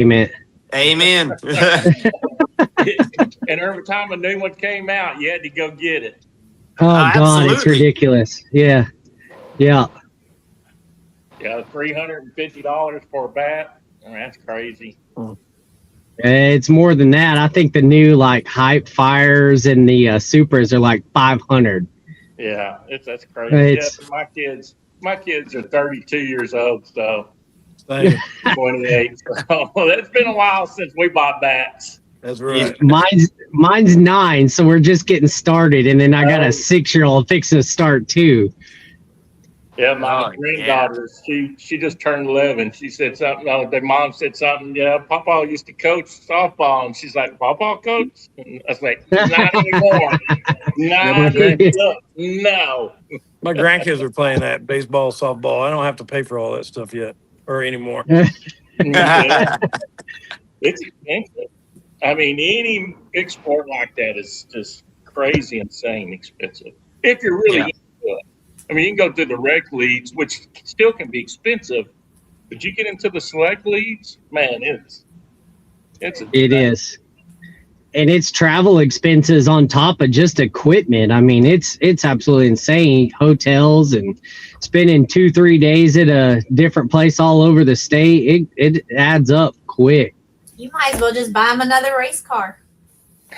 Amen. Amen. And every time a new one came out, you had to go get it. Oh, God, it's absolutely. ridiculous. Yeah. Yeah, $350 for a bat. I mean, that's crazy. It's more than that. I think the new like hype fires and the supers are like 500. Yeah, that's crazy. It's My kids are 32 years old, so Same. 28. So it's been a while since we bought bats. That's right. mine's 9, so we're just getting started, and then I got a 6-year-old fixing to start too. Yeah, my granddaughter, she just turned 11. She said something. Their mom said something. Yeah, Papa used to coach softball, and she's like, "Papa coach?" And I was like, "Not anymore. No." My grandkids are playing that baseball, softball. I don't have to pay for all that stuff yet or anymore. It's expensive. I mean, any big sport like that is just crazy, insane expensive. If you're really into it. I mean, you can go to the rec leagues, which still can be expensive, but you get into the select leagues, man, it is. And it's travel expenses on top of just equipment. I mean, it's absolutely insane. Hotels and spending 2-3 days at a different place all over the state. It adds up quick. You might as well just buy them another race car.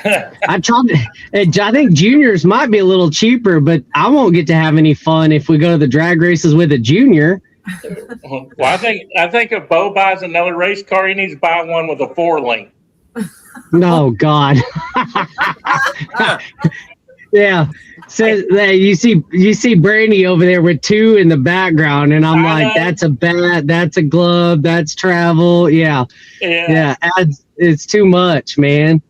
I think juniors might be a little cheaper, but I won't get to have any fun if we go to the drag races with a junior. Well, I think if Bo buys another race car, he needs to buy one with a 4-link. No, God. Yeah. Says that you see Brandy over there with 2 in the background, and I'm like, that's a bat, that's a glove, that's travel. Yeah. It's too much, man.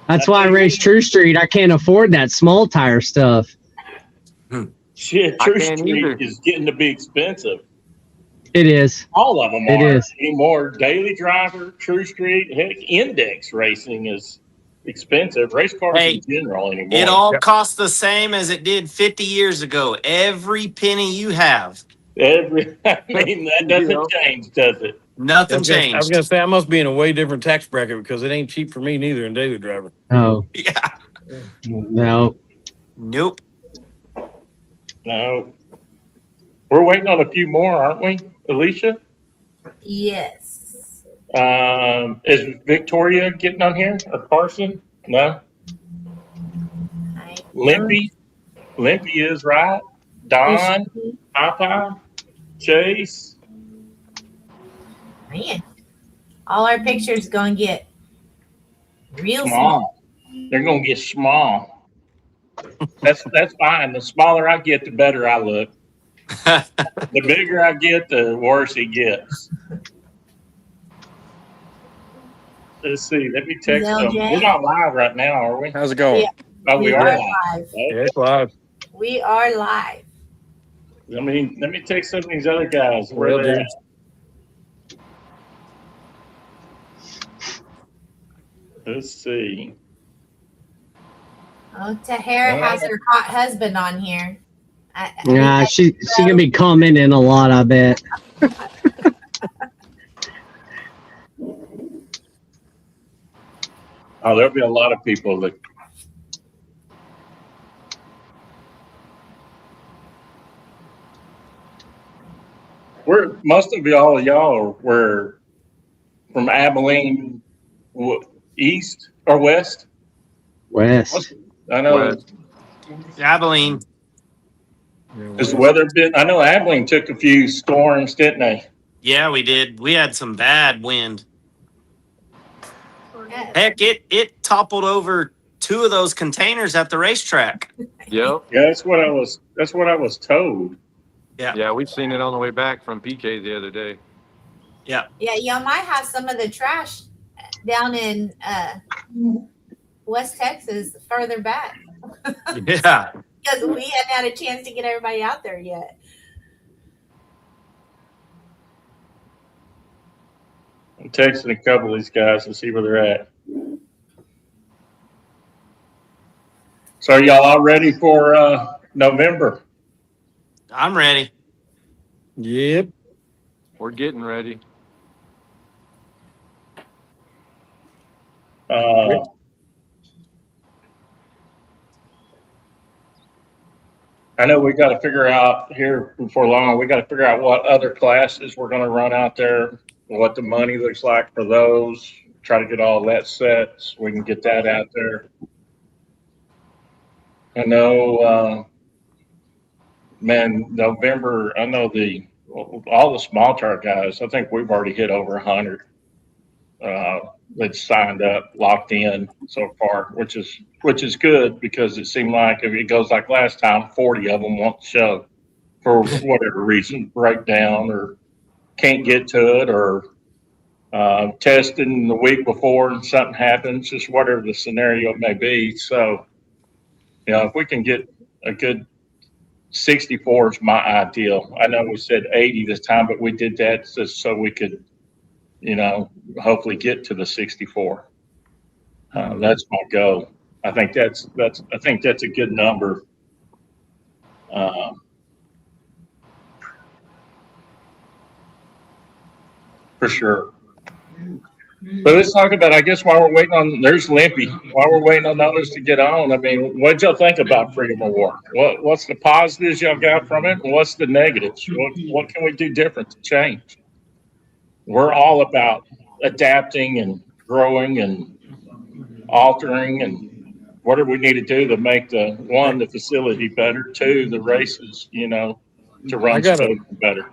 That's why I race True Street. I can't afford that small tire stuff. Shit, True Street is getting to be expensive. It is. All of them are anymore. Daily driver, True Street, heck, index racing is expensive. Race cars in general anymore. It all costs the same as it did 50 years ago. Every penny you have. I mean, that doesn't change, does it? Nothing changed. I was going to say, I must be in a way different tax bracket because it ain't cheap for me neither in daily driver. Oh. Yeah. No. Nope. No. We're waiting on a few more, aren't we, Alicia? Yes. Is Victoria getting on here or Carson? No. Limpy is right. Don, Papa, Chase. Man, all our pictures gonna get real small. They're gonna get small. That's fine. The smaller I get, the better I look. The bigger I get, the worse it gets. Let's see. Let me text them. We're not live right now, are we? How's it going? Yeah. We are live. Okay. Yeah, it's live. We are live. Let me text some of these other guys. Where they're at. Let's see. Oh, Tahara has her hot husband on here. Yeah, she gonna be commenting a lot, I bet. Oh, there'll be a lot of people that. Most of y'all were from Abilene, east or west? West. I know. West. Abilene. Has the weather been? I know Abilene took a few storms, didn't they? Yeah, we did. We had some bad wind. Heck, it toppled over 2 of those containers at the racetrack. Yep. Yeah, that's what I was told. Yeah, we've seen it on the way back from PK the other day. Yeah. Yeah, y'all might have some of the trash down in West Texas further back. Yeah. Because we haven't had a chance to get everybody out there yet. I'm texting a couple of these guys to see where they're at. So are y'all all ready for November? I'm ready. Yep. We're getting ready. I know we got to figure out here before long, we got to figure out what other classes we're going to run out there, what the money looks like for those, try to get all that set so we can get that out there. I know, man, November, I know all the small tire guys, I think we've already hit over 100. That signed up, locked in so far, which is good because it seemed like if it goes like last time, 40 of them won't show for whatever reason, breakdown or can't get to it or testing the week before and something happens, just whatever the scenario may be. So, if we can get a good 64 is my ideal. I know we said 80 this time, but we did that just so we could hopefully get to the 64. That's my goal. I think that's a good number. For sure. But let's talk about, I guess, while we're waiting on, there's Limpy. While we're waiting on others to get on, I mean, what did y'all think about Freedom of War? What's the positives y'all got from it, and what's the negatives? What can we do different to change? We're all about adapting and growing and altering and whatever we need to do to make the facility better, two, the races, to run better.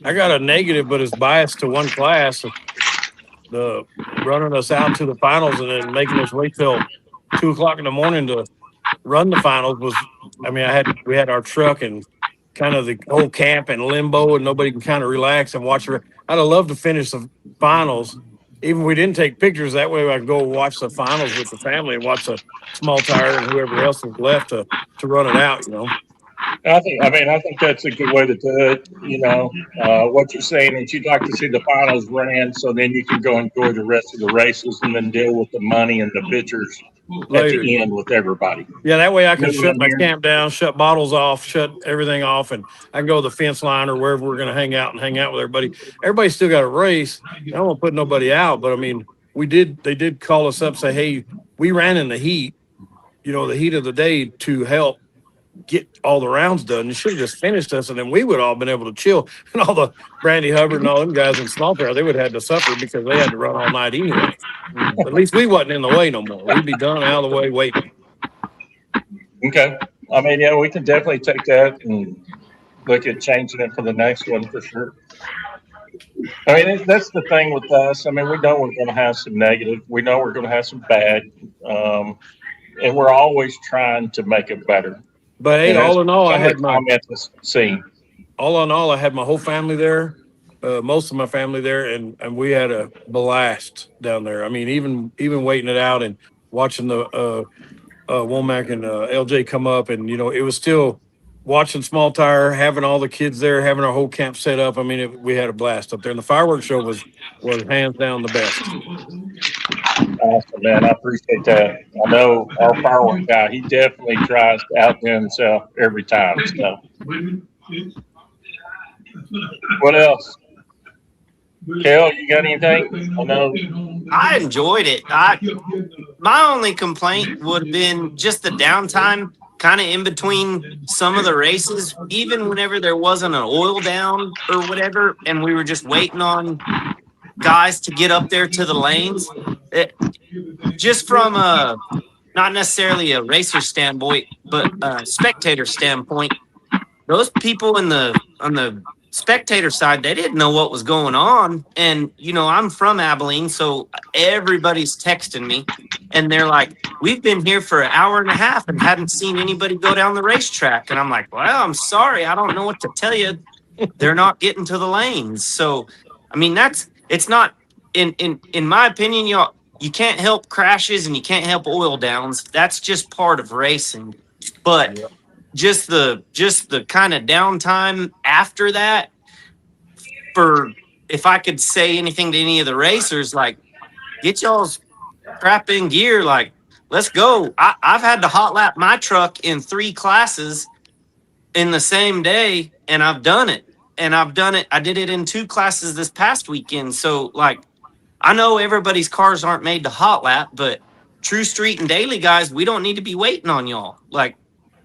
I got a negative, but it's biased to one class. The running us out to the finals and then making us wait till 2:00 in the morning to run the finals was, we had our truck and kind of the whole camp and limbo and nobody can kind of relax and watch it. I'd have loved to finish the finals. Even if we didn't take pictures, that way I could go watch the finals with the family and watch the small tire and whoever else was left to run it out, I think that's a good way to do it. What you're saying is you'd like to see the finals ran so then you can go enjoy the rest of the races and then deal with the money and the pictures later. At the end with everybody. Yeah, that way I can shut my camp down, shut bottles off, shut everything off, and I can go to the fence line or wherever we're going to hang out with everybody. Everybody's still got a race. I don't want to put nobody out, but they did call us up, say, hey, we ran in the heat, the heat of the day to help get all the rounds done. You should have just finished us, and then we would all been able to chill. And all the Brandy Hubbard and all them guys in small tire, they would have had to suffer because they had to run all night anyway. At least we wasn't in the way no more. We'd be done out of the way waiting. Okay. We can definitely take that and look at changing it for the next one for sure. That's the thing with us. We know we're going to have some negative. We know we're going to have some bad. And we're always trying to make it better. But hey, all in all, I had my whole family there, most of my family there, and we had a blast down there. Even waiting it out and watching the Womack and LJ come up, and it was still watching small tire, having all the kids there, having our whole camp set up. We had a blast up there, and the fireworks show was hands down the best. Awesome, man. I appreciate that. I know our firework guy, he definitely tries to outdo himself every time. So, what else? Kel, you got anything? I enjoyed it. My only complaint would have been just the downtime kind of in between some of the races, even whenever there wasn't an oil down or whatever, and we were just waiting on guys to get up there to the lanes. Just from a, not necessarily a racer standpoint, but a spectator standpoint, those people on the spectator side, they didn't know what was going on. And, I'm from Abilene, so everybody's texting me. And they're like, we've been here for an hour and a half and hadn't seen anybody go down the racetrack. And I'm like, well, I'm sorry. I don't know what to tell you. They're not getting to the lanes. So, it's not, in my opinion, you can't help crashes and you can't help oil downs. That's just part of racing. But just the kind of downtime after that, if I could say anything to any of the racers, like, get y'all's crap in gear, like, let's go. I've had to hot lap my truck in 3 classes in the same day, and I've done it. I did it in 2 classes this past weekend. So, like, I know everybody's cars aren't made to hot lap, but True Street and Daily guys, we don't need to be waiting on y'all. Like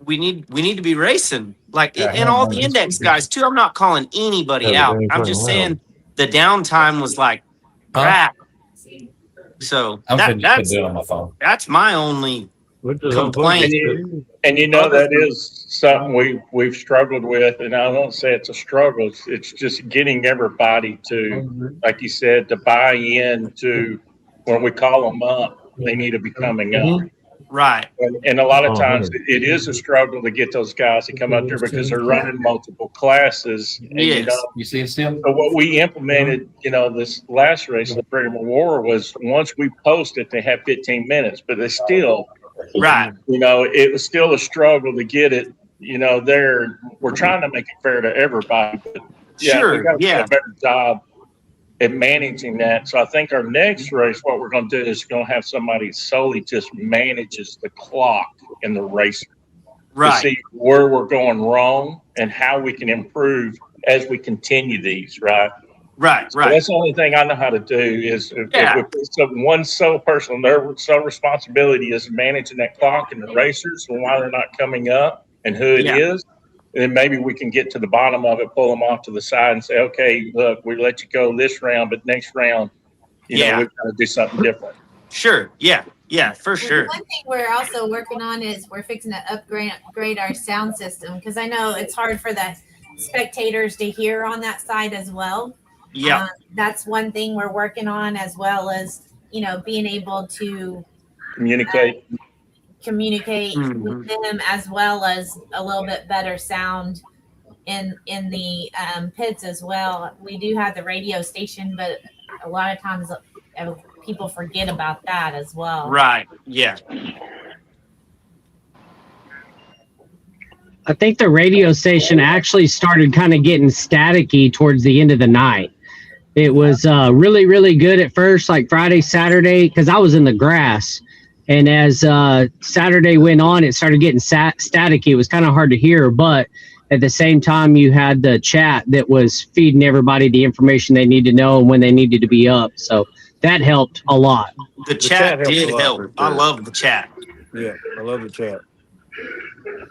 we need to be racing. Like and all the index guys too. I'm not calling anybody out. I'm just saying the downtime was like crap. So that's my only complaint. And that is something we've struggled with, and I won't say it's a struggle. It's just getting everybody to, like you said, to buy in to when we call them up, they need to be coming up. Right. And a lot of times it is a struggle to get those guys to come up there because they're running multiple classes. And, you see it still? So what we implemented, this last race, the Freedom of War, was once we post it, they have 15 minutes, but they still, right. It was still a struggle to get it, there. We're trying to make it fair to everybody, but sure. we got to do a better job at managing that. So I think our next race, what we're going to do is going to have somebody solely just manages the clock in the racer. Right. To see where we're going wrong and how we can improve as we continue these, right? Right, So that's the only thing I know how to do is if one sole person, their sole responsibility is managing that clock and the racers and why they're not coming up and who it is. And then maybe we can get to the bottom of it, pull them off to the side and say, okay, look, we let you go this round, but next round, we've got to do something different. Sure. Yeah. Yeah, for sure. One thing we're also working on is we're fixing to upgrade our sound system because I know it's hard for the spectators to hear on that side as well. Yeah. That's one thing we're working on, as well as, being able to communicate with them, as well as a little bit better sound in the pits as well. We do have the radio station, but a lot of times people forget about that as well. Right. Yeah. I think the radio station actually started kind of getting staticky towards the end of the night. It was really, really good at first, like Friday, Saturday, because I was in the grass. And as Saturday went on, it started getting staticky. It was kind of hard to hear, but at the same time, you had the chat that was feeding everybody the information they need to know and when they needed to be up. So that helped a lot. The chat did help. Sure. I love the chat. Yeah, I love the chat.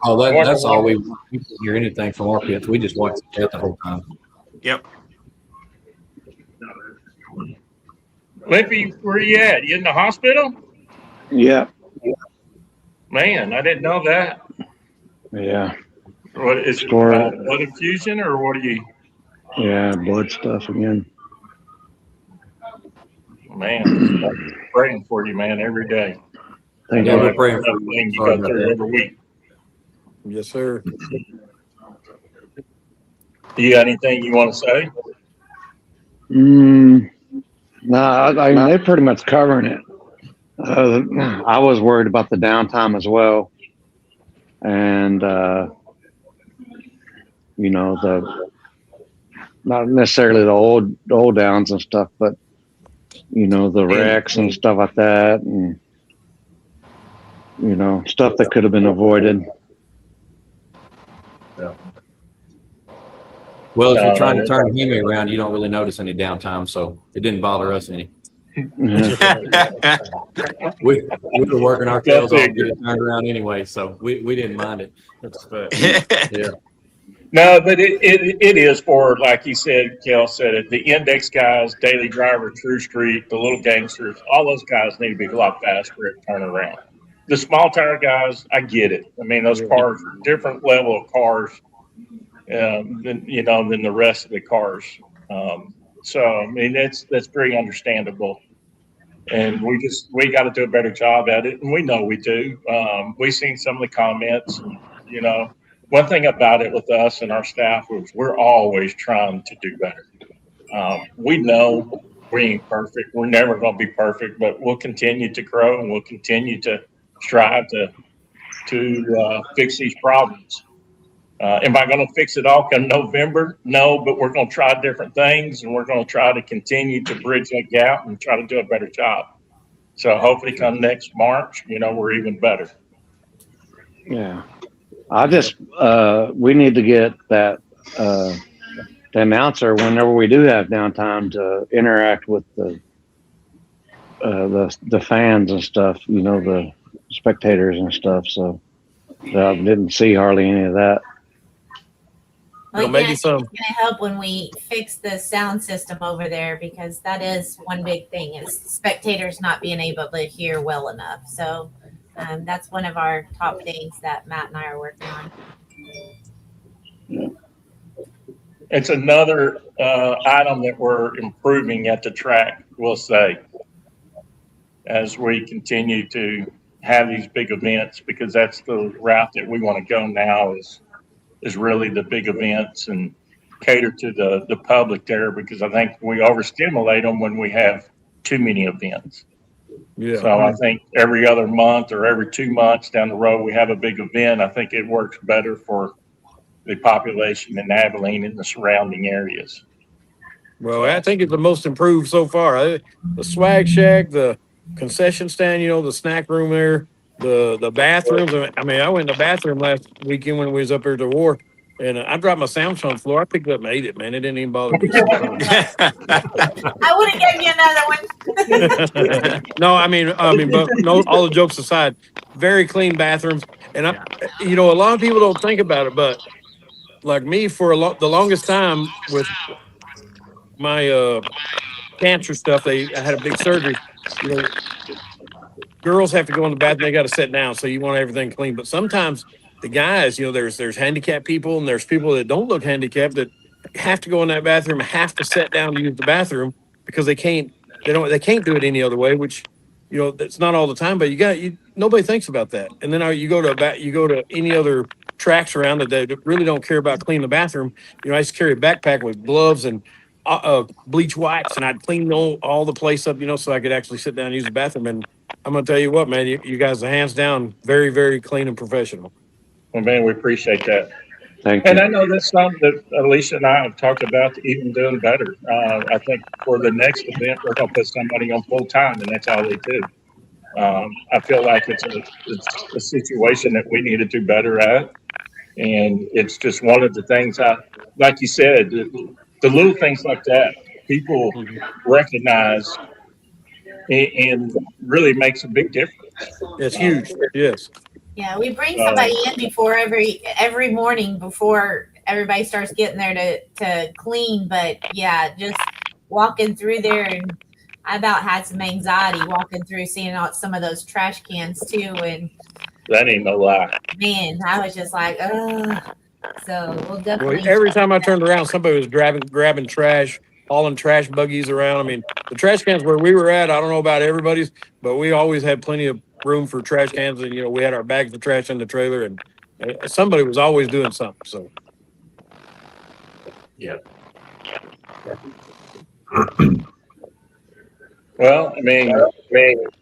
Oh, that's all we can't hear anything from our pits. We just watch the chat the whole time. Yep. Lippy, where you at? You in the hospital? Yeah. Man, I didn't know that. Yeah. What is it? Blood infusion or what are you? Yeah, blood stuff again. Man, praying for you, man, every day. Thank you. We're praying for you. You go through every week. Yes, sir. You got anything you want to say? No, I mean, they're pretty much covering it. I was worried about the downtime as well. And, not necessarily the old downs and stuff, but, the wrecks and stuff like that. And, stuff that could have been avoided. Yeah. Well, if you're trying to turn the Hemi around, you don't really notice any downtime, so it didn't bother us any. we were working our tails off to get it turned around anyway, so we didn't mind it. Yeah. No, but it is for, like you said, Kel said it, the index guys, daily driver, True Street, the little gangsters, all those guys need to be a lot faster at turnaround. The small tire guys, I get it. I mean, those cars are different level of cars than the rest of the cars. So I mean, that's very understandable. And we got to do a better job at it, and we know we do. We've seen some of the comments, and, one thing about it with us and our staff is we're always trying to do better. We know we ain't perfect. We're never going to be perfect, but we'll continue to grow and we'll continue to strive to fix these problems. Am I going to fix it all come November? No, but we're going to try different things, and we're going to try to continue to bridge that gap and try to do a better job. So hopefully come next March, we're even better. Yeah. We need to get that, the announcer, whenever we do have downtime, to interact with the the fans and stuff. You know, the spectators and stuff. So I didn't see hardly any of that. Well, Maybe again, some. it's going to help when we fix the sound system over there, because that is one big thing, is spectators not being able to hear well enough. So that's one of our top things that Matt and I are working on. It's another item that we're improving at the track, we'll say, as we continue to have these big events, because that's the route that we want to go now, is really the big events and cater to the public there, because I think we overstimulate them when we have too many events. Yeah. So I think every other month or every 2 months down the road, we have a big event. I think it works better for the population in Abilene and the surrounding areas. Well, I think it's the most improved so far. The swag shack, the concession stand, you know, the snack room there, the bathrooms. I mean, I went in the bathroom last weekend when we was up here at the war, and I dropped my sandwich on the floor. I picked it up and ate it, man. It didn't even bother me. I would have given you another one. No, I mean, but no, all the jokes aside, very clean bathrooms. And you know, a lot of people don't think about it, but like me, for the longest time with my cancer stuff, I had a big surgery. You know, girls have to go in the bathroom; they got to sit down, so you want everything clean. But sometimes the guys, you know, there's handicapped people, and there's people that don't look handicapped that have to go in that bathroom, have to sit down to use the bathroom because they can't do it any other way. Which, you know, that's not all the time, but nobody thinks about that. And then you go to any other tracks around that really don't care about cleaning the bathroom. You know, I used to carry a backpack with gloves and bleach wipes, and I'd clean all the place up, you know, so I could actually sit down and use the bathroom. And I'm gonna tell you what, man, you guys are hands down very, very clean and professional. Well, man, we appreciate that. Thank you. And I know that's something that Alicia and I have talked about, even doing better. I think for the next event, we're going to put somebody on full time, and that's all they do. I feel like it's a situation that we need to do better at. And it's just one of the things like you said, the little things like that, people recognize and really makes a big difference. It's huge. Yes. Yeah, we bring somebody in before every morning before everybody starts getting there to clean. But yeah, just walking through there, and I about had some anxiety walking through, seeing some of those trash cans too. And that ain't no lie. Man, I was just like, ugh. So we'll definitely. Well, every time I turned around, somebody was grabbing trash, hauling trash buggies around. I mean, the trash cans where we were at, I don't know about everybody's, but we always had plenty of room for trash cans, and you know, we had our bags of trash in the trailer, and somebody was always doing something. So, yeah. Well, I mean,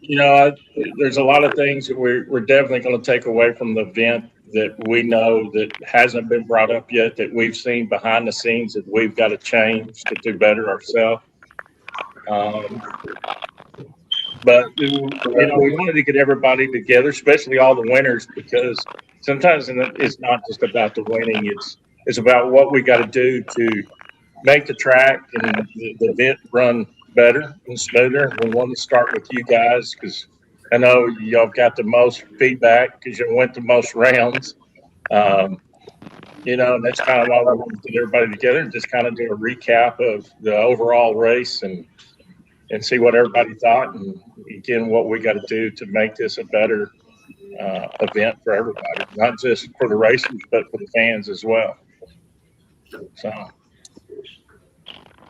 you know, there's a lot of things that we're definitely going to take away from the event that we know that hasn't been brought up yet, that we've seen behind the scenes that we've got to change to do better ourselves. But you know, we wanted to get everybody together, especially all the winners, because sometimes it's not just about the winning; it's about what we got to do to make the track and the event run better and smoother. We want to start with you guys, because I know y'all got the most feedback because you went the most rounds. You know, and that's kind of why we want to get everybody together and just kind of do a recap of the overall race and see what everybody thought, and again, what we got to do to make this a better event for everybody, not just for the racers, but for the fans as well. So,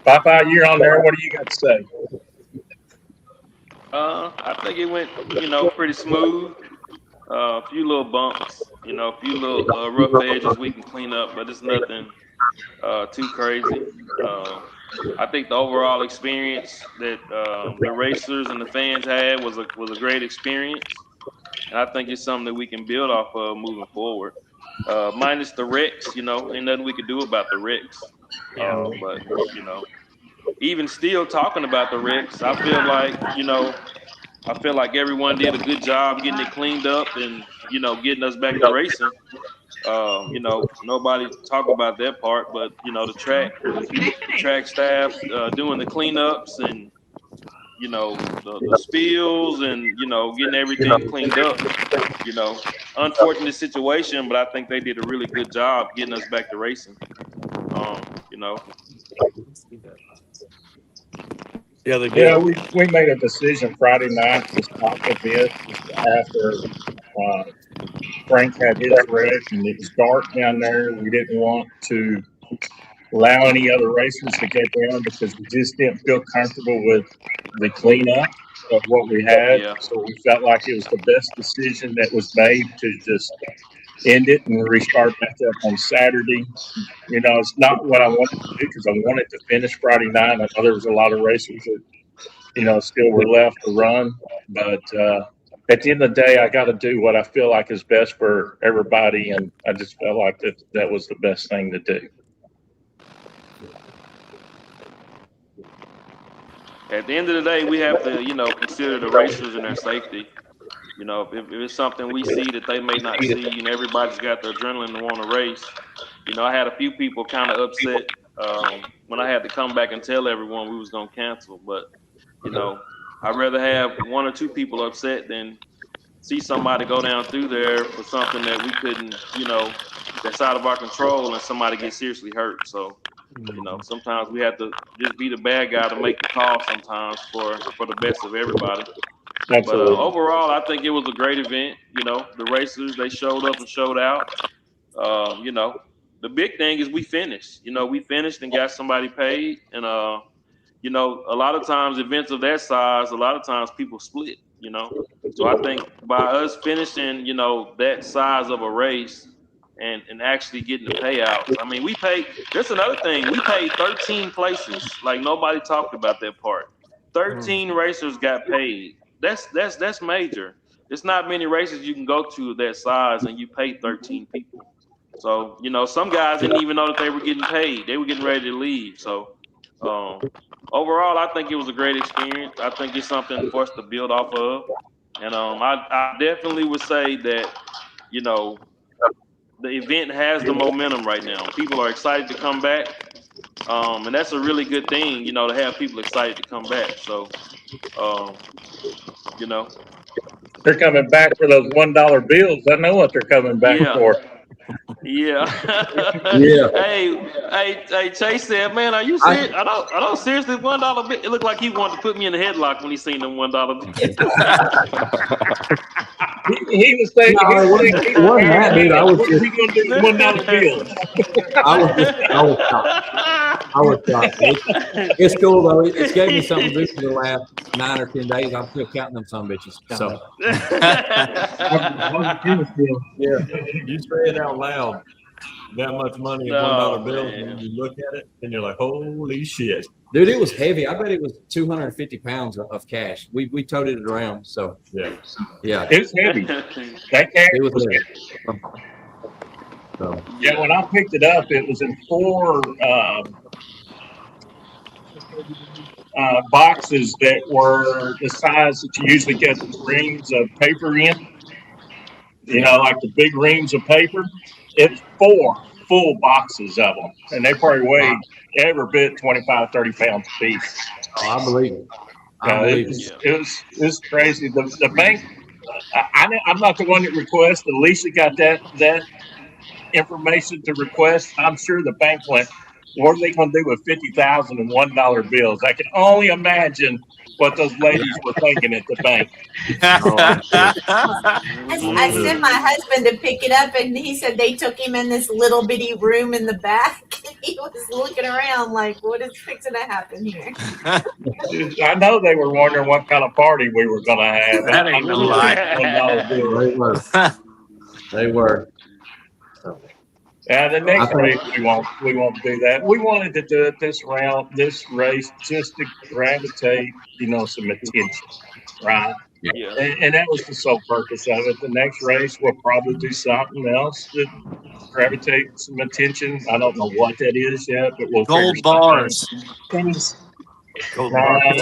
Papa, you're on there. What do you got to say? I think it went, you know, pretty smooth. A few little bumps, you know, a few little rough edges we can clean up, but it's nothing too crazy. I think the overall experience that the racers and the fans had was a great experience, and I think it's something that we can build off of moving forward. Minus the wrecks, you know, ain't nothing we could do about the wrecks. But you know, even still talking about the wrecks, I feel like everyone did a good job getting it cleaned up and, you know, getting us back to racing. You know, nobody talk about that part, but you know, the track staff doing the cleanups and you know, the spills and, you know, getting everything cleaned up. You know, unfortunate situation, but I think they did a really good job getting us back to racing. You know. Yeah, they did. Yeah, we made a decision Friday night to stop a bit after Frank had his wreck and it was dark down there. We didn't want to allow any other racers to get down because we just didn't feel comfortable with the cleanup of what we had. Yeah. So we felt like it was the best decision that was made to just end it and restart back up on Saturday. You know, it's not what I wanted to do because I wanted to finish Friday night. I know there was a lot of racers that, you know, still were left to run. But at the end of the day, I got to do what I feel like is best for everybody. And I just felt like that was the best thing to do. At the end of the day, we have to, you know, consider the racers and their safety. You know, if it's something we see that they may not see, you know, everybody's got the adrenaline to want to race. You know, I had a few people kind of upset when I had to come back and tell everyone we was going to cancel. But, you know, I'd rather have one or two people upset than see somebody go down through there for something that we couldn't, you know, that's out of our control and somebody get seriously hurt. So, you know, sometimes we have to just be the bad guy to make the call sometimes for the best of everybody. Absolutely. But overall, I think it was a great event. You know, the racers, they showed up and showed out. You know, the big thing is we finished. You know, we finished and got somebody paid. And, you know, a lot of times events of that size, a lot of times people split, you know. So I think by us finishing, you know, that size of a race and actually getting the payouts. I mean, we paid, that's another thing. We paid 13 places. Like nobody talked about that part. 13 racers got paid. That's major. It's not many races you can go to that size and you pay 13 people. So, you know, some guys didn't even know that they were getting paid. They were getting ready to leave. So overall, I think it was a great experience. I think it's something for us to build off of. And I definitely would say that, you know, the event has the momentum right now. People are excited to come back. And that's a really good thing, you know, to have people excited to come back. So, you know. They're coming back for those $1 bills. I know what they're coming back for. Yeah. Yeah. Hey, Chase said, "Man, are you serious? I don't seriously $1 bill." It looked like he wanted to put me in the headlock when he seen them $1 bills. He was saying, No, it wasn't that, dude. I was just, "What are we gonna do with $1 bills?" I was shocked. It's cool though. It's gave me something to do for the last 9 or 10 days. I'm still counting them some bitches. So yeah, you say it out loud. That much money in $1 bills, and you look at it, and you're like, "Holy shit, dude!" It was heavy. I bet it was 250 pounds of cash. We toted it around. So yeah. It's heavy. That cash was heavy. So yeah, when I picked it up, it was in 4 boxes that were the size that you usually get reams of paper in. You know, like the big reams of paper. It's 4 full boxes of them, and they probably weighed every bit 25, 30 pounds a piece. Oh, I believe it. It was crazy. The bank. I'm not the one that requested. Alicia got that information to request. I'm sure the bank went, what are they going to do with 50,000 in $1 bills? I can only imagine what those ladies were thinking at the bank. I sent my husband to pick it up, and he said they took him in this little bitty room in the back. He was looking around like, what is fixing to happen here? I know they were wondering what kind of party we were going to have. That ain't no lie. They were. And the next race, we won't do that. We wanted to do it this race, just to gravitate, you know, some attention, right? Yeah. And that was the sole purpose of it. The next race, we'll probably do something else that gravitate some attention. I don't know what that is yet, but we'll Gold bars. Gold bars.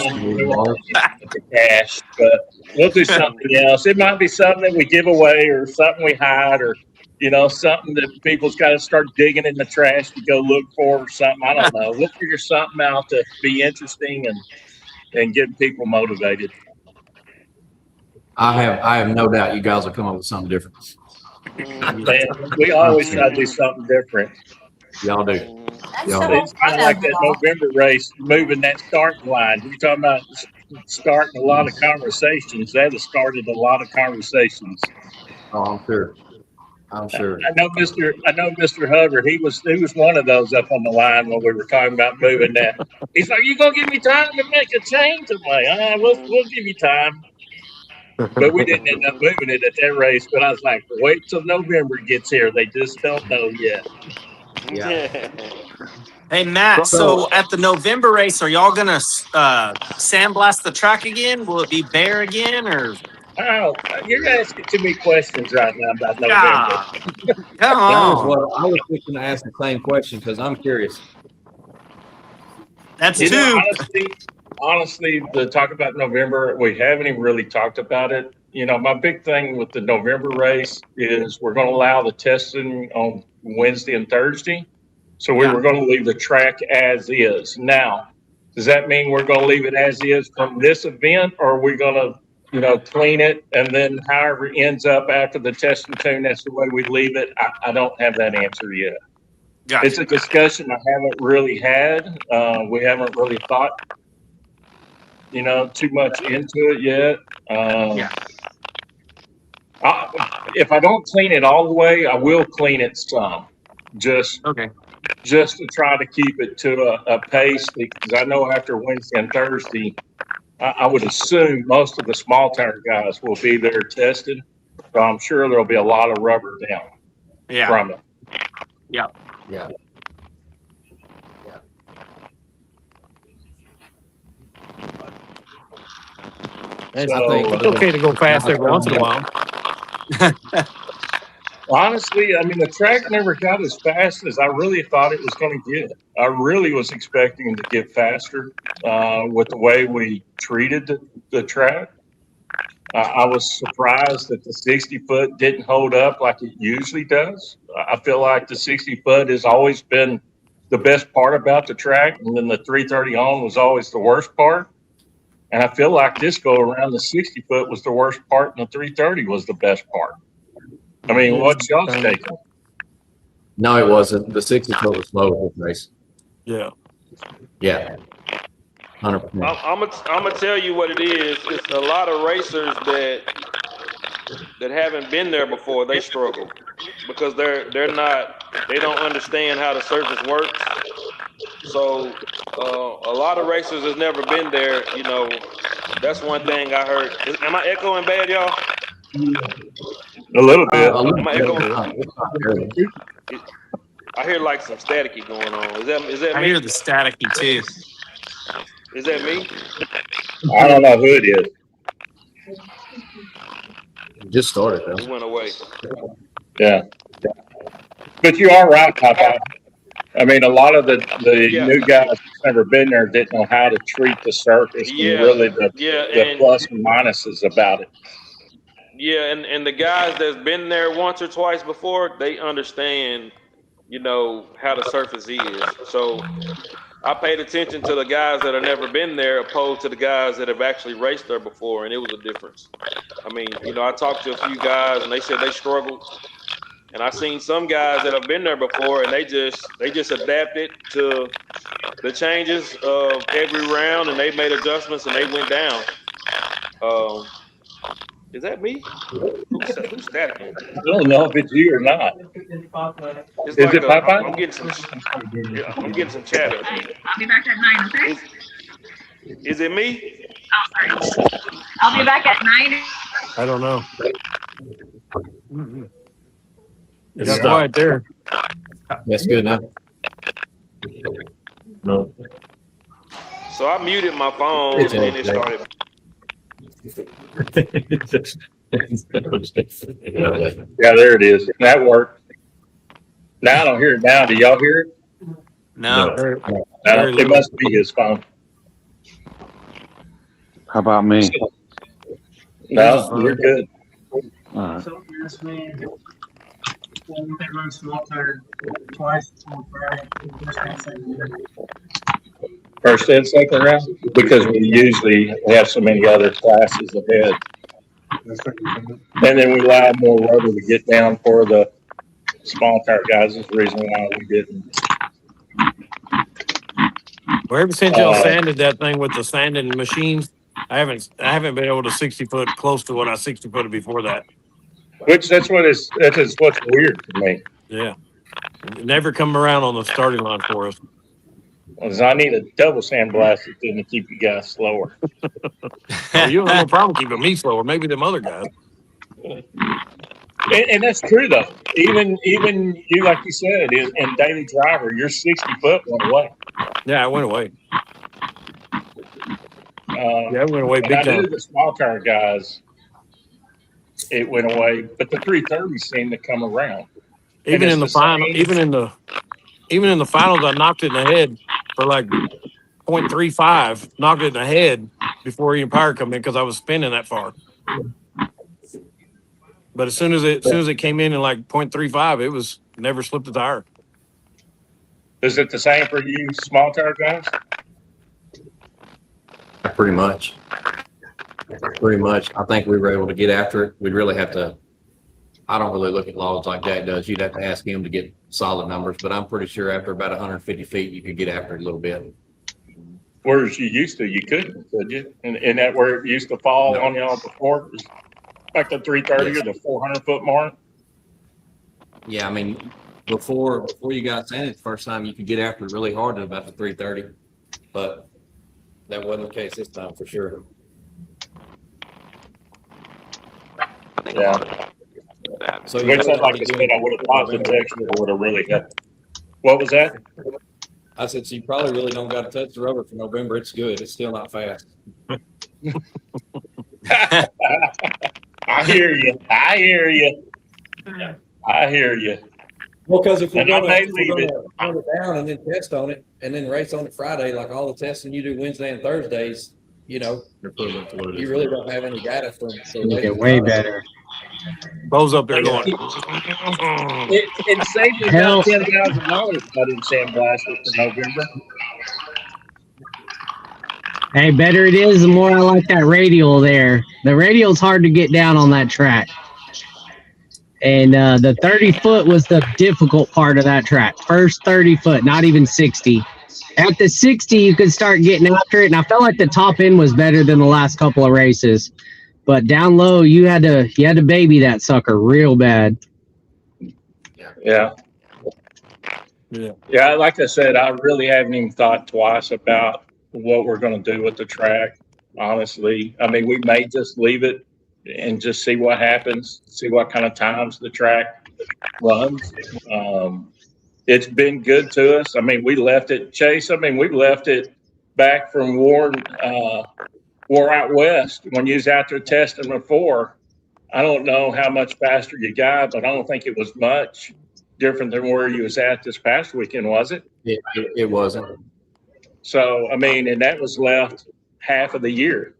Cash, but we'll do something else. It might be something that we give away, or something we hide, or you know, something that people's got to start digging in the trash to go look for, or something. I don't know. We'll figure something out to be interesting and getting people motivated. I have no doubt you guys will come up with something different. And we always try to do something different. Y'all do. That's Y'all the do. whole It's kind of fun like of it that all. November race, moving that starting line. You're talking about starting a lot of conversations. That has started a lot of conversations. Oh, I'm sure. I'm sure. I know Mr. Hubbard. He was one of those up on the line when we were talking about moving that. He's like, "You gonna give me time to make a change?" I'm like, we'll give you time." But we didn't end up moving it at that race. But I was like, "Wait till November gets here. They just don't know yet." Yeah. Hey Matt, so at the November race, are y'all gonna sandblast the track again? Will it be bare again, or? Oh, you're asking too many questions right now about November. Ah, come That was on. what I was thinking to ask the same question because I'm curious. That's You know, two. honestly, to talk about November, we haven't even really talked about it. You know, my big thing with the November race is we're going to allow the testing on Wednesday and Thursday. So we were going to leave the track as is. Now, does that mean we're going to leave it as is from this event, or are we going to, you know, clean it and then however it ends up after the test and tune, that's the way we leave it? I don't have that answer yet. Gotcha. It's a discussion I haven't really had. We haven't really thought, you know, too much into it yet. If I don't clean it all the way, I will clean it some, just to try to keep it to a pace, because I know after Wednesday and Thursday, I would assume most of the small tire guys will be there tested. So I'm sure there'll be a lot of rubber down from it. Yeah. Yeah. So, I think It's okay to go fast every once in a while. honestly, I mean, the track never got as fast as I really thought it was going to get. I really was expecting to get faster with the way we treated the track. I was surprised that the 60-foot didn't hold up like it usually does. I feel like the 60-foot has always been the best part about the track, and then the 330 on was always the worst part. And I feel like this go around, the 60-foot was the worst part, and the 330 was the best part. I mean, what's y'all's take on it? No, it wasn't. The 60-foot was slow this race. Yeah. Yeah. 100%. I'm gonna tell you what it is. It's a lot of racers that haven't been there before. They struggle because they don't understand how the surface works. So a lot of racers has never been there. You know, that's one thing I heard. Am I echoing bad, y'all? A little bit. Am I echoing? I hear like some staticky going on. Is that me? I hear the staticky too. Is that me? I don't know who it is. Just started though. It went away. Yeah. But you are right, Papa. I mean, a lot of the new guys who've never been there didn't know how to treat the surface and really the plus and minuses about it. Yeah, and the guys that's been there once or twice before, they understand, you know, how the surface is. So I paid attention to the guys that have never been there opposed to the guys that have actually raced there before, and it was a difference. I mean, you know, I talked to a few guys and they said they struggled. And I seen some guys that have been there before and they just adapted to the changes of every round and they made adjustments and they went down. Is that me? Who's that? I don't know if it's you or not. It's Is like it Popeye? I'm getting some chatter. I'll be back at 9, okay? Is it me? Oh, sorry. I'll be back at 9. I don't know. It's quiet there. That's good now. No. So I muted my phone and then it started. Yeah, there it is. That worked. Now I don't hear it now. Do y'all hear it? No. It must be his phone. How about me? No, you're good. All right. So yes, we run small tire twice on Friday. First and second round, because we usually have so many other classes ahead. And then we allow more rubber to get down for the small tire guys is the reason why we didn't. Well, ever since y'all sanded that thing with the sanding machines, I haven't been able to 60-foot close to what I 60-footed before that. Which that's what's weird to me. Yeah. It never come around on the starting line for us. Because I need a double sandblast to keep you guys slower. Well, you don't have no problem keeping me slower. Maybe them other guys. And that's true though. Even you, like you said, in daily driver, your 60-foot went away. Yeah, it went away. Yeah, it went away big I time. knew the small tire guys, it went away, but the 330 seemed to come around. Even in the final, even in the finals, I knocked it in the head for like 0.35. Knocked it in the head before even power come in because I was spinning that far. But as soon as it came in like 0.35, it was never slipped a tire. Is it the same for you small tire guys? Pretty much. I think we were able to get after it. We'd really have to. I don't really look at logs like Jack does. You'd have to ask him to get solid numbers, but I'm pretty sure after about 150 feet, you could get after it a little bit. Whereas you used to, you couldn't, could you? And that where it used to fall on y'all before, like the 330 or the 400-foot mark? Yeah, I mean, before you got sanded the first time, you could get after it really hard at about the 330, but that wasn't the case this time for sure. Yeah. So which, like I said, I would have thought the texture would have really helped. What was that? I said, so you probably really don't got to touch the rubber for November. It's good. It's still not fast. I hear you. Well, because if we're And I going may leave it. to run it down and then test on it and then race on it Friday, like all the testing you do Wednesday and Thursdays, you know, you really don't have any data from. Make it way better. Bo's up there going. It saved me about $10,000 putting sandblasted for November. Hey, better it is, the more I like that radial there. The radial's hard to get down on that track. And the 30-foot was the difficult part of that track. First 30-foot, not even 60. At the 60, you could start getting after it, and I felt like the top end was better than the last couple of races. But down low, you had to baby that sucker real bad. Yeah. Like I said, I really haven't even thought twice about what we're going to do with the track. Honestly, I mean, we may just leave it and just see what happens, see what kind of times the track runs. It's been good to us. I mean, we left it, Chase. I mean, we left it back from War out west when you was out there testing before. I don't know how much faster you got, but I don't think it was much different than where you was at this past weekend, was it? It wasn't. So, I mean, and that was left half of the year.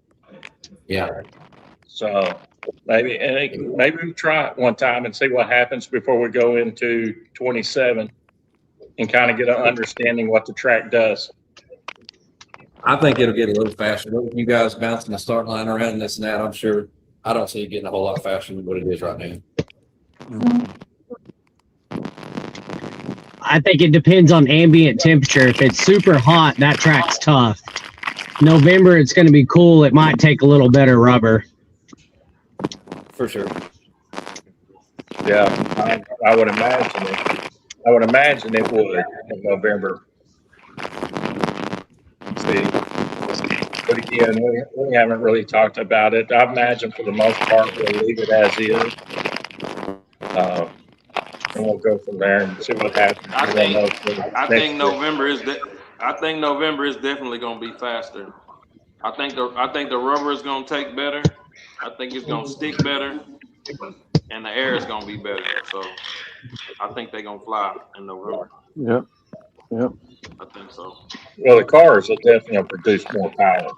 Yeah. So maybe we try it one time and see what happens before we go into 27 and kind of get an understanding what the track does. I think it'll get a little faster. With you guys bouncing the start line around and this and that, I'm sure I don't see it getting a whole lot faster than what it is right now. I think it depends on ambient temperature. If it's super hot, that track's tough. November, it's going to be cool. It might take a little better rubber. For sure. Yeah, I would imagine it. I would imagine it would in November. See, but again, we haven't really talked about it. I imagine for the most part we'll leave it as is, and we'll go from there and see what happens. I think November is definitely going to be faster. I think the rubber is going to take better. I think it's going to stick better, and the air is going to be better. So I think they're going to fly in November. Yep. I think so. Well, the cars will definitely produce more power.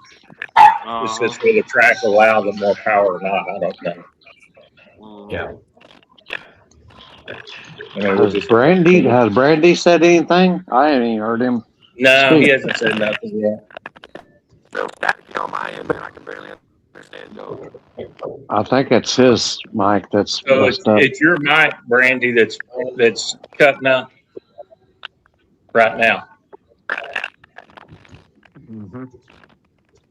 It's just will the track allow them more power or not? I don't know. Yeah. Has Brandy said anything? I haven't even heard him. No, he hasn't said nothing yet. So back on my end, man, I can barely understand y'all. I think it's his mic that's So messed up. it's your mic, Brandy, that's cutting up right now. Mm-hmm.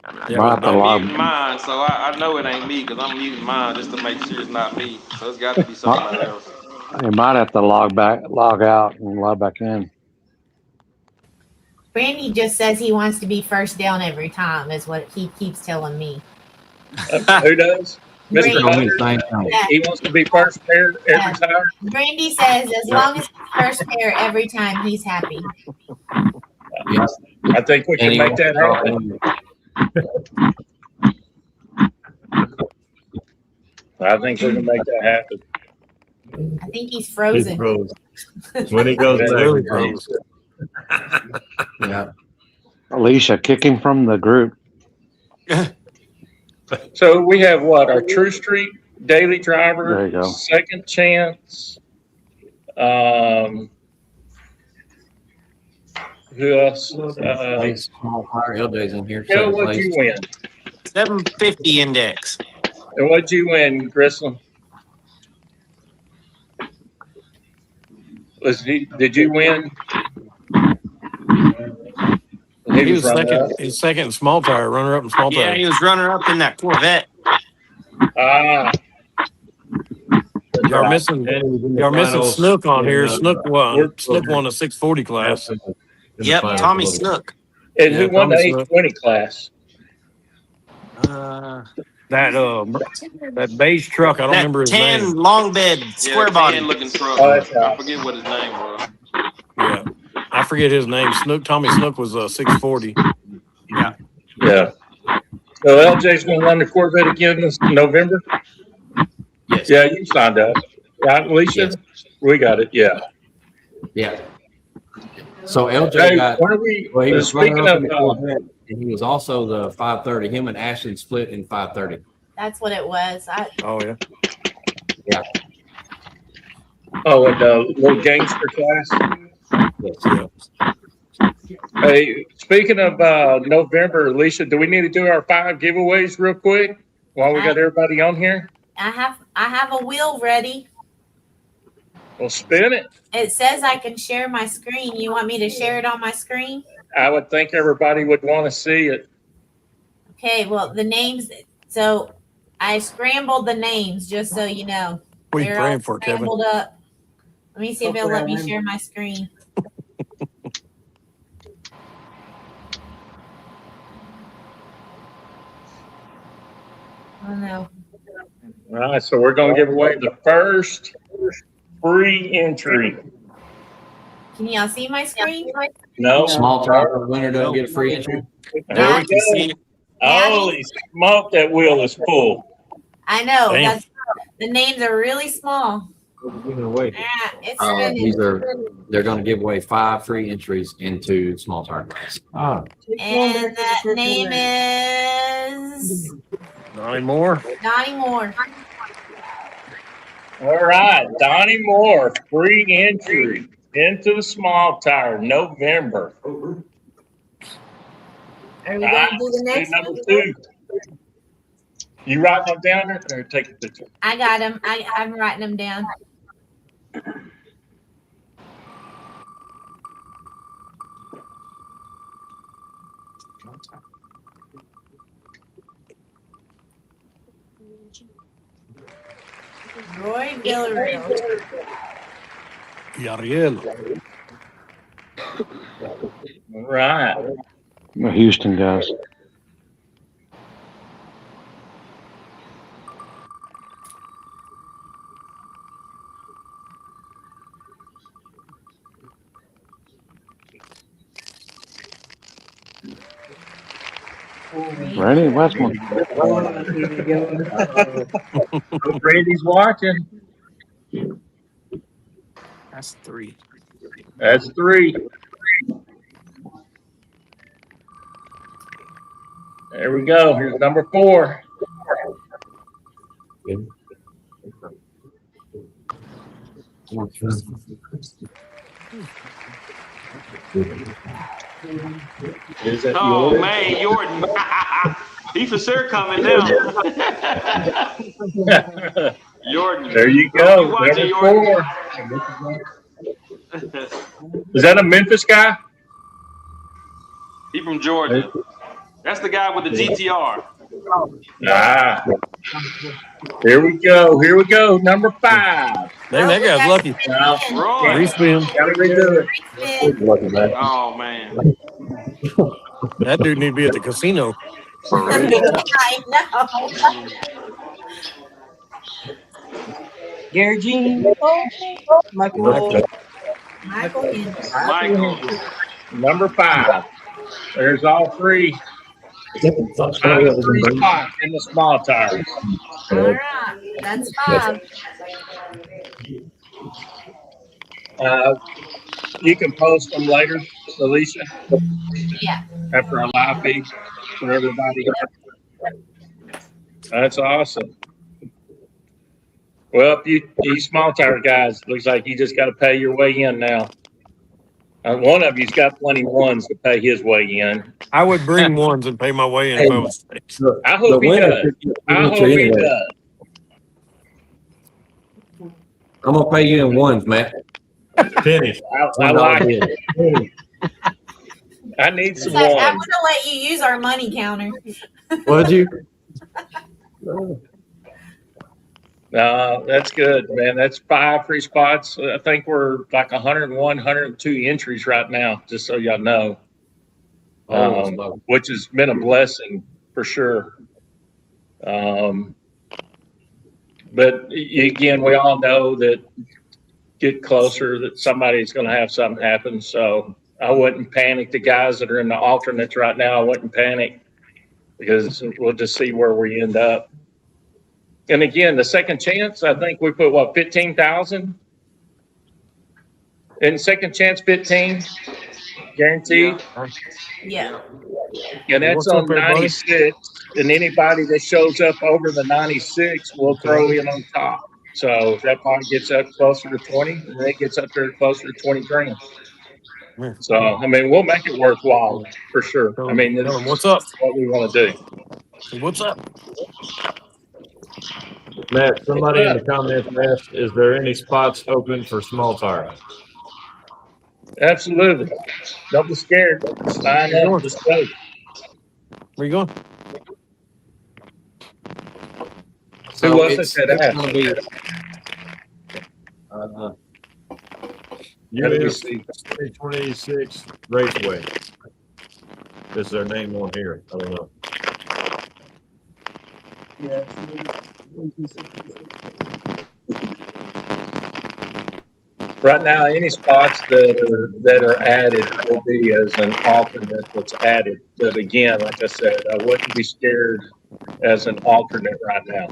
I'm muting mine, so I know it ain't me because I'm muting mine just to make sure it's not me. So it's got to be somebody else. You might have to log out, and log back in. Brandy just says he wants to be first down every time, is what he keeps telling me. Who does? Mr. Brandy. Butters? He wants to be first pair every time? Brandy says as long as it's first pair every time, he's happy. Yes. I think we can make that happen. I think we can make that happen. I think he's frozen. He's frozen. When he goes back, really he froze. Yeah. Alicia, kick him from the group. So we have what? Our True Street daily driver, There you go. second chance. Who else? Small fire LJ's in here. Phil, what'd you win? 750 index. And what'd you win, Grissom? Did you win? He was second. He's second in small tire, runner up in small tire. Yeah, he was runner up in that Corvette. Ah. Y'all missing Snook on here. Snook won. Snook won a 640 class. Yep, Tommy Snook. And who won the 820 class? That beige truck. I don't remember his name. Tan long bed square body looking truck. Oh, I forget what his name was. Yeah, I forget his name. Tommy Snook was 640. Yeah. Yeah. So LJ's going to run the Corvette again this November? Yes. Yeah, you signed up. Right, Alicia? Yes. We got it. Yeah. Yeah. So LJ Hey, got. what are we? Well, he was Speaking running up in of, the Corvette, and he was also the 530. Him and Ashton split in 530. That's what it was. Oh yeah. Yeah. Oh, and the little gangster class. Yes. Hey, speaking of November, Alicia, do we need to do our 5 giveaways real quick while we got everybody on here? I have a wheel ready. We'll spin it. It says I can share my screen. You want me to share it on my screen? I would think everybody would want to see it. Okay, well, the names. So I scrambled the names just so you know. What are you They're praying all for, Kevin? scrambled up. Let me see if it'll let me share my screen. Oh no. All right, so we're going to give away the first free entry. Can y'all see my screen? No. Small tire winner don't get a free entry. There we go. Holy smoke, that wheel is full. I know. Damn. The names are really small. It's They're going to give away 5 free entries into small tire class. and that name is Donnie Moore. Donnie Moore. All right, Donnie Moore, free entry into the small tire, November. Are we going to do the next number one? 2. You writing them down there or take a picture? I got him. I'm writing them down. Roy Villarreal. Yariel. All right. The Houston guys. Randy Westmore. Brady's watching. That's 3. That's 3. There we go. Here's number 4. Is that Oh yours? man, Jordan. He for sure coming now. Jordan. There you I hope go. you watching, Number Jordan. 4. Is that a Memphis guy? He from Georgia. That's the guy with the GTR. Ah. Here we go. Here we go. Number 5. Dang, that guy's lucky. Now, Roy. Respin. gotta redo it. Oh man. That dude need to be at the casino. For real. I know. Gary Jean. Michael. Michael. Number 5. There's all 3. 3 spots in the small tires. All right, that's 5. You can post them later, Alicia, Yeah. after our live feed for everybody. That's awesome. Well, you small tire guys, looks like you just got to pay your way in now. One of you's got plenty ones to pay his way in. I would bring ones and pay my way in if I was. I hope he does. I hope he does. I'm gonna pay you in ones, Matt. Pennies. I like it. I need some I'm ones. going to let you use our money counter. What'd you? No, that's good, man. That's 5 free spots. I think we're like 101, 102 entries right now, just so y'all know. Which has been a blessing for sure. But again, we all know that get closer that somebody's going to have something happen. So I wouldn't panic. The guys that are in the alternates right now, I wouldn't panic because we'll just see where we end up. And again, the second chance, I think we put what, 15,000 in second chance, 15 guaranteed. Yeah. And that's What's on up, everybody? 96. And anybody that shows up over the 96 will throw in on top. So if that part gets up closer to 20, and it gets up there closer to 20 grand. So, I mean, we'll make it worthwhile for sure. I mean, this is What's up? what we want to do. What's up? Matt, somebody in the comments asked, is there any spots open for small tire? Absolutely. Don't be scared. Sign up. Just go. Where you going? So Who was it it's that it's asked? gonna be US 2026 Raceway. Is their name on here? I don't know. Right now, any spots that are added will be as an alternate that's added. But again, like I said, I wouldn't be scared as an alternate right now.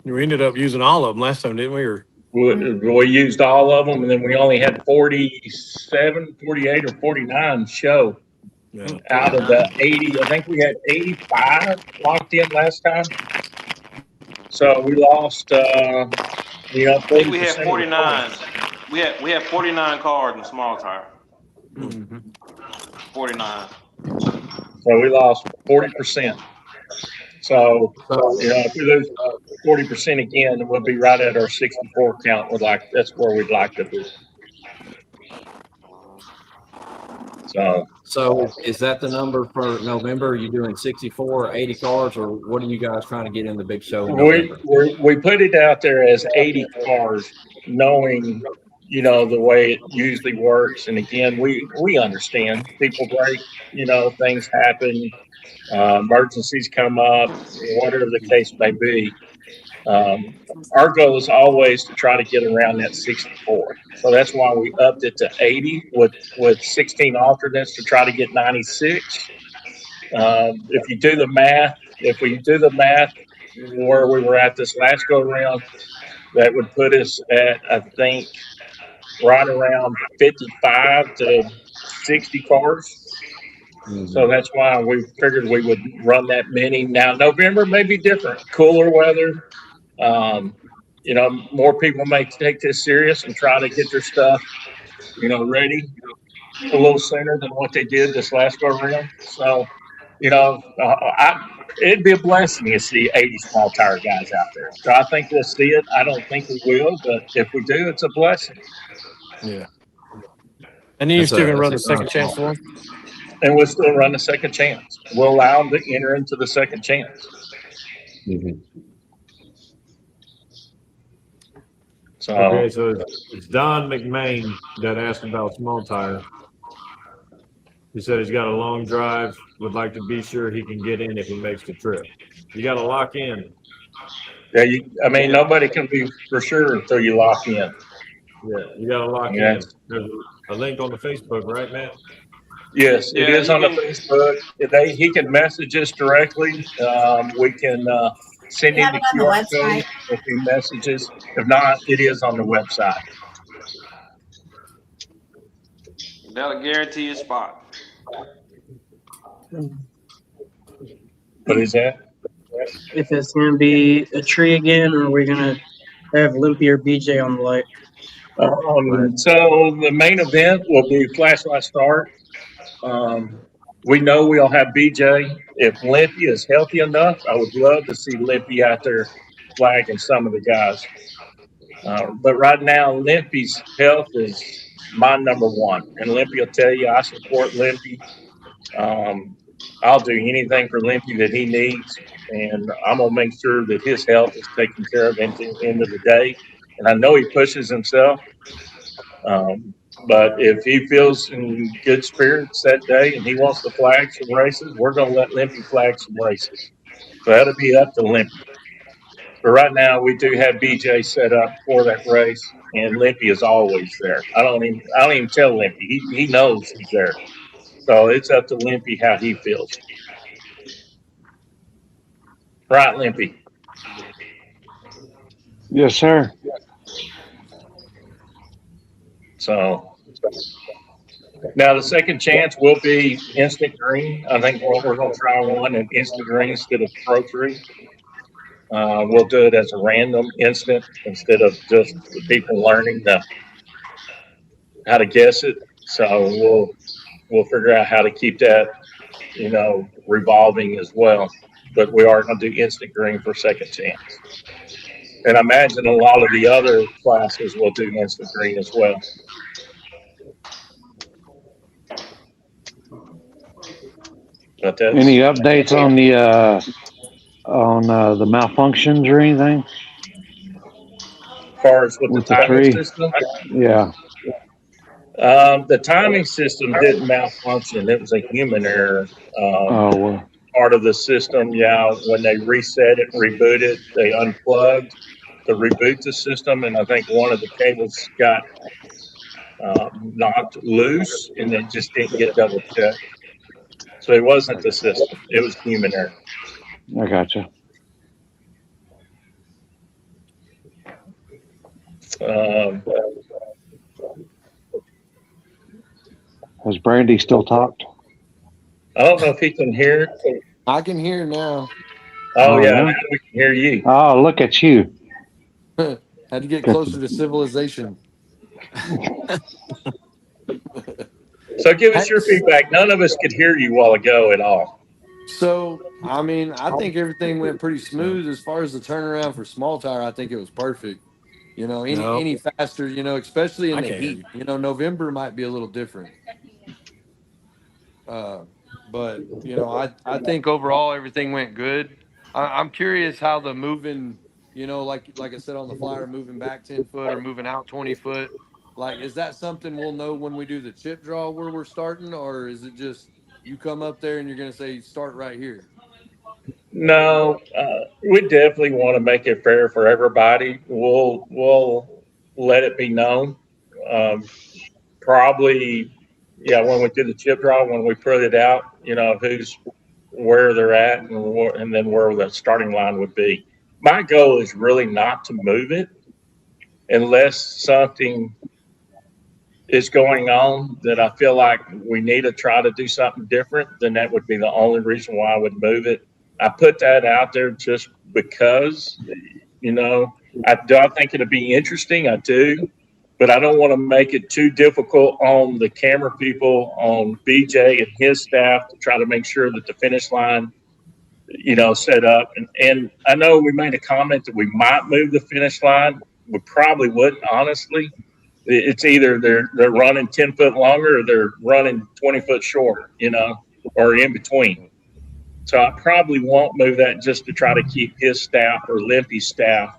We ended up using all of them last time, didn't we? Or We used all of them, and then we only had 47, 48, or 49 show out of the 80. I think we had 85 locked in last time. So we lost, I think we had 40%. 49. We had 49 cars in small tire. 49. So we lost 40%. So, if we lose 40% again, we'll be right at our 64 count. That's where we'd like to be. So is that the number for November? Are you doing 64 or 80 cars, or what are you guys trying to get in the big show? We put it out there as 80 cars, knowing, the way it usually works. And again, we understand people break, things happen, emergencies come up, whatever the case may be. Our goal is always to try to get around that 64. So that's why we upped it to 80 with 16 alternates to try to get 96. If you do the math, where we were at this last go around, that would put us at, I think, right around 55 to 60 cars. So that's why we figured we would run that many. Now, November may be different, cooler weather. More people may take this serious and try to get their stuff, ready. a little sooner than what they did this last go around. So, you know, it'd be a blessing to see 80 small tire guys out there. So I think we'll see it. I don't think we will, but if we do, it's a blessing. Yeah. And then you're still going to run the second chance for them? And we'll still run the second chance. We'll allow them to enter into the second chance. Mm-hmm. So, okay, so it's Don McMain that asked about small tire. He said he's got a long drive, would like to be sure he can get in if he makes the trip. You got to lock in. Yeah, I mean, nobody can be for sure until you lock in. Yeah, you got to lock in. There's a link on the Facebook, right, Matt? Yes, it is on the Facebook. He can message us directly. We can send him the QR code if he messages. If not, it is on the website. That'll guarantee a spot. What is that? If it's going to be a tree again, or are we going to have Limpy or BJ on the light? So the main event will be flashlight start. We know we'll have BJ. If Limpy is healthy enough, I would love to see Limpy out there flagging some of the guys. But right now, Limpy's health is my number one. And Limpy will tell you I support Limpy. I'll do anything for Limpy that he needs. And I'm going to make sure that his health is taken care of into the end of the day. And I know he pushes himself. But if he feels in good spirits that day and he wants to flag some races, we're going to let Limpy flag some races. So that'll be up to Limpy. But right now, we do have BJ set up for that race, and Limpy is always there. I don't even tell Limpy. He knows he's there. So it's up to Limpy how he feels. Right, Limpy? Yes, sir. So now the second chance will be instant green. I think we're going to try one in instant green instead of Pro 3. We'll do it as a random instant instead of just the people learning how to guess it. So we'll figure out how to keep that, revolving as well. But we are going to do instant green for second chance. And I imagine a lot of the other classes will do instant green as well. Any updates on the malfunctions or anything? As far as with the timing system? Yeah. The timing system didn't malfunction. It was a human error. Part of the system, when they reset it, reboot it, they unplugged to reboot the system, and I think one of the cables got knocked loose, and it just didn't get double checked. So it wasn't the system; it was human error. I gotcha. Has Brandy still talked? I don't know if he can hear it. I can hear now. Oh yeah, now we can hear you. Oh, look at you. Had to get closer to civilization. So give us your feedback. None of us could hear you a while ago at all. So, I mean, I think everything went pretty smooth as far as the turnaround for small tire. I think it was perfect. Any faster, especially in the heat. November might be a little different. But, I think overall everything went good. I'm curious how the moving, like I said on the flyer, moving back 10 foot or moving out 20 foot. Like, is that something we'll know when we do the chip draw where we're starting? Or is it just you come up there and you're going to say start right here? No, we definitely want to make it fair for everybody. We'll let it be known. Probably, when we do the chip draw, when we put it out, who's where they're at and then where the starting line would be. My goal is really not to move it unless something is going on that I feel like we need to try to do something different. Then that would be the only reason why I would move it. I put that out there just because, do I think it'll be interesting? I do. but I don't want to make it too difficult on the camera people, on BJ and his staff to try to make sure that the finish line, set up. And I know we made a comment that we might move the finish line. We probably wouldn't, honestly. It's either they're running 10 foot longer or they're running 20 foot shorter, or in between. So I probably won't move that just to try to keep his staff or Limpy's staff,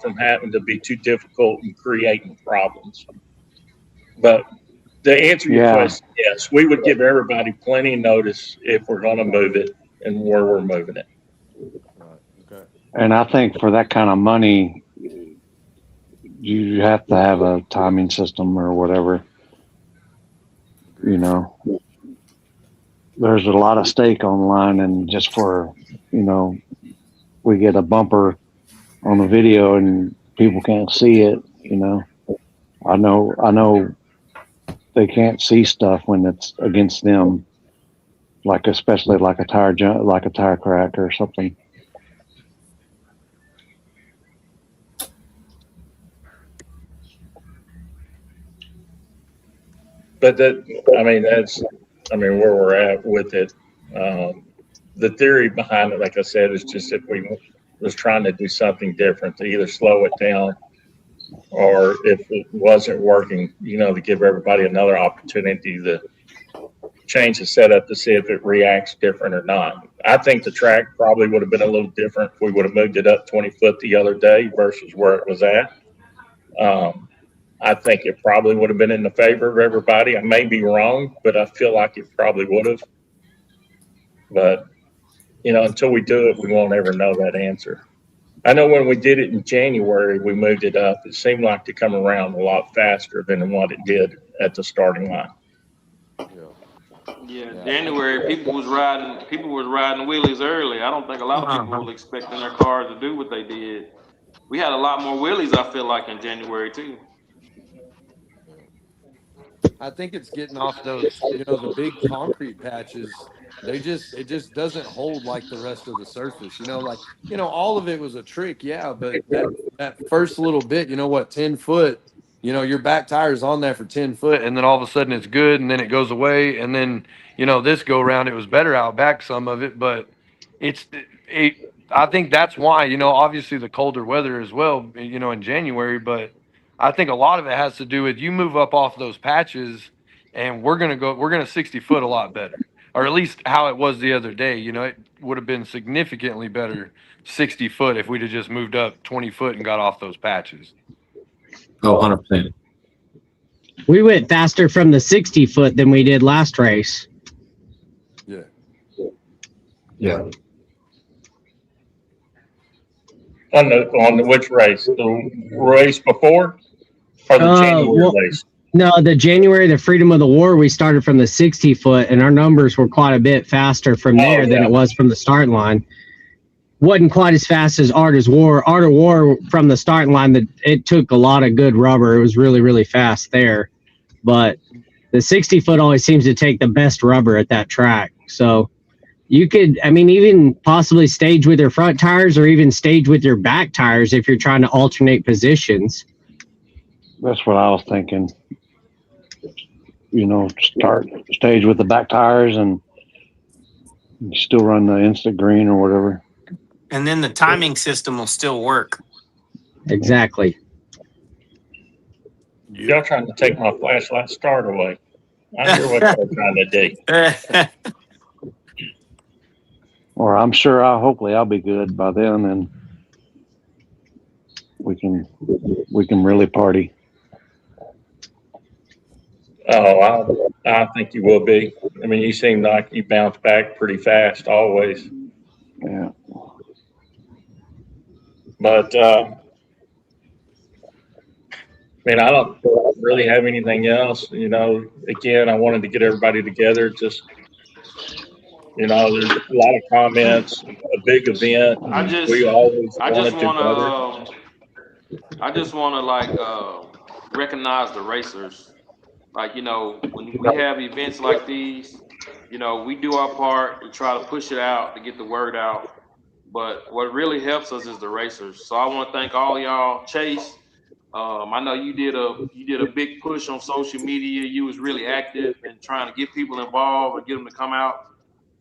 from having to be too difficult and creating problems. But to answer your question, yes, we would give everybody plenty of notice if we're going to move it and where we're moving it. Okay. And I think for that kind of money, you have to have a timing system or whatever. There's a lot of stake on the line, and just for, we get a bumper on the video and people can't see it, I know they can't see stuff when it's against them, especially like a tire crack or something. But that's where we're at with it. The theory behind it, like I said, is just if we was trying to do something different to either slow it down, or if it wasn't working, to give everybody another opportunity to change the setup to see if it reacts different or not. I think the track probably would have been a little different if we would have moved it up 20 foot the other day versus where it was at. I think it probably would have been in the favor of everybody. I may be wrong, but I feel like it probably would have. But, until we do it, we won't ever know that answer. I know when we did it in January, we moved it up. It seemed like to come around a lot faster than what it did at the starting line. Yeah, January, people was riding wheelies early. I don't think a lot of people were expecting their cars to do what they did. We had a lot more wheelies, I feel like, in January too. I think it's getting off those, the big concrete patches. It just doesn't hold like the rest of the surface, all of it was a trick. Yeah. But that first little bit, 10 foot, your back tire's on there for 10 foot, and then all of a sudden it's good. And then it goes away. And then, this go around, it was better out back, some of it, but I think that's why, obviously the colder weather as well, in January, but I think a lot of it has to do with you move up off those patches, and we're going to 60 foot a lot better, or at least how it was the other day. It would have been significantly better 60 foot if we'd have just moved up 20 foot and got off those patches. Oh, 100%. We went faster from the 60 foot than we did last race. Yeah. Yeah. On the which race? The race before, or the January race? No, the January, the Freedom of the War, we started from the 60 foot, and our numbers were quite a bit faster from there than it was from the start line. Wasn't quite as fast as Art of War. Art of War from the starting line, it took a lot of good rubber. It was really, really fast there. But the 60 foot always seems to take the best rubber at that track. So you could, even possibly stage with your front tires or even stage with your back tires if you're trying to alternate positions. That's what I was thinking. Stage with the back tires and still run the instant green or whatever. And then the timing system will still work. Exactly. Y'all trying to take my flashlight start away. I hear what y'all trying to do. Or hopefully I'll be good by then, and we can really party. Oh, I think you will be. You seem like you bounce back pretty fast always. Yeah. But I don't really have anything else. Again, I wanted to get everybody together. There's a lot of comments, a big event. I just want to recognize the racers. When we have events like these, we do our part to try to push it out to get the word out. But what really helps us is the racers. So I want to thank all y'all, Chase, I know you did a big push on social media. You was really active and trying to get people involved and get them to come out.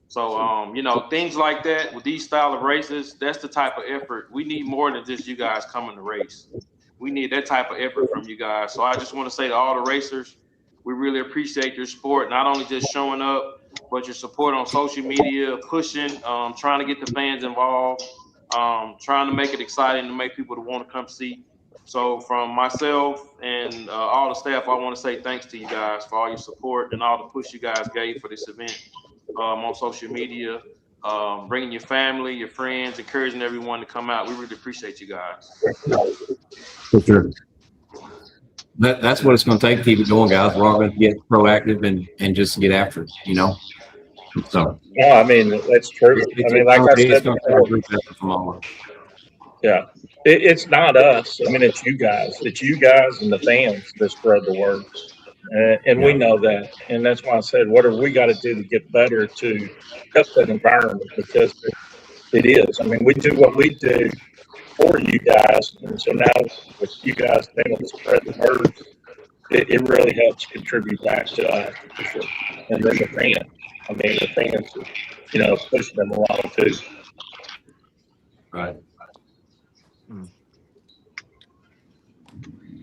So, things like that with these style of races, that's the type of effort. We need more than just you guys coming to race. We need that type of effort from you guys. So I just want to say to all the racers, we really appreciate your support, not only just showing up, but your support on social media, pushing, trying to get the fans involved, trying to make it exciting to make people to want to come see. So from myself and all the staff, I want to say thanks to you guys for all your support and all the push you guys gave for this event on social media, bringing your family, your friends, encouraging everyone to come out. We really appreciate you guys. For sure. That's what it's going to take to keep it going, guys. We're all going to get proactive and just get after it, So. No, I mean, that's true. I mean, like I said before, yeah, it's not us. I mean, it's you guys. It's you guys and the fans that spread the word. And we know that. And that's why I said, what have we got to do to get better to help that environment? Because it is. I mean, we do what we do for you guys. And so now with you guys being able to spread the word, it really helps contribute back to us for sure. And then the fans. I mean, the fans, pushing them along too. Right.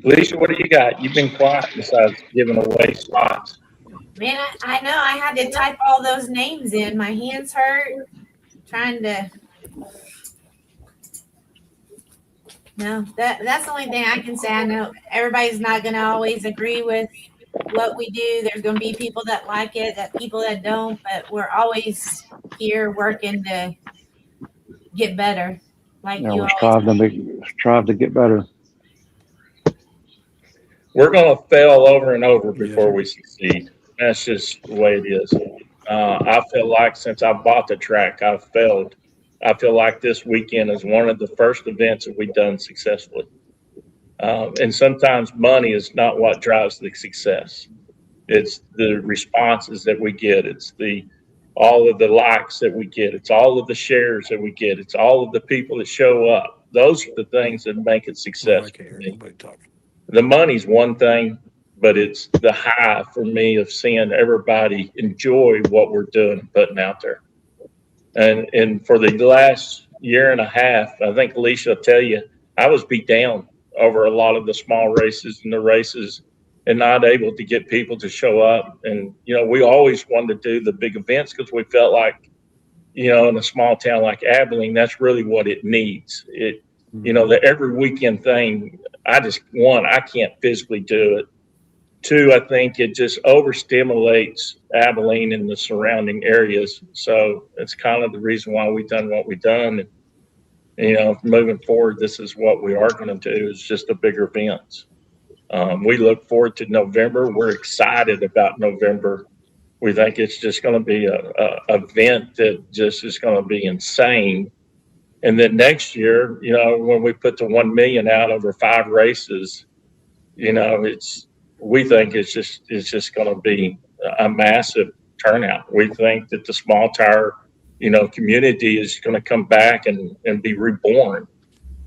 Alicia, what do you got? You've been quiet besides giving away spots. Man, I know I had to type all those names in. My hands hurt trying to. No, that's the only thing I can say. I know everybody's not going to always agree with what we do. There's going to be people that like it, people that don't, but we're always here working to get better. Like you strive to get better. We're going to fail over and over before we succeed. That's just the way it is. I feel like since I bought the track, I've failed. I feel like this weekend is one of the first events that we've done successfully. And sometimes money is not what drives the success. It's the responses that we get. It's all of the likes that we get. It's all of the shares that we get. It's all of the people that show up. Those are the things that make it successful. The money's one thing, but it's the high for me of seeing everybody enjoy what we're doing and putting out there. And for the last year and a half, I think Alicia will tell you, I was beat down over a lot of the small races and the races and not able to get people to show up. And, we always wanted to do the big events because we felt like, in a small town like Abilene, that's really what it needs. The every weekend thing, I can't physically do it. Two, I think it just overstimulates Abilene and the surrounding areas. So it's kind of the reason why we've done what we've done. And, moving forward, this is what we are going to do is just the bigger events. We look forward to November. We're excited about November. We think it's just going to be a event that just is going to be insane. And then next year, when we put the 1 million out over 5 races, we think it's just going to be a massive turnout. We think that the small tire, community is going to come back and be reborn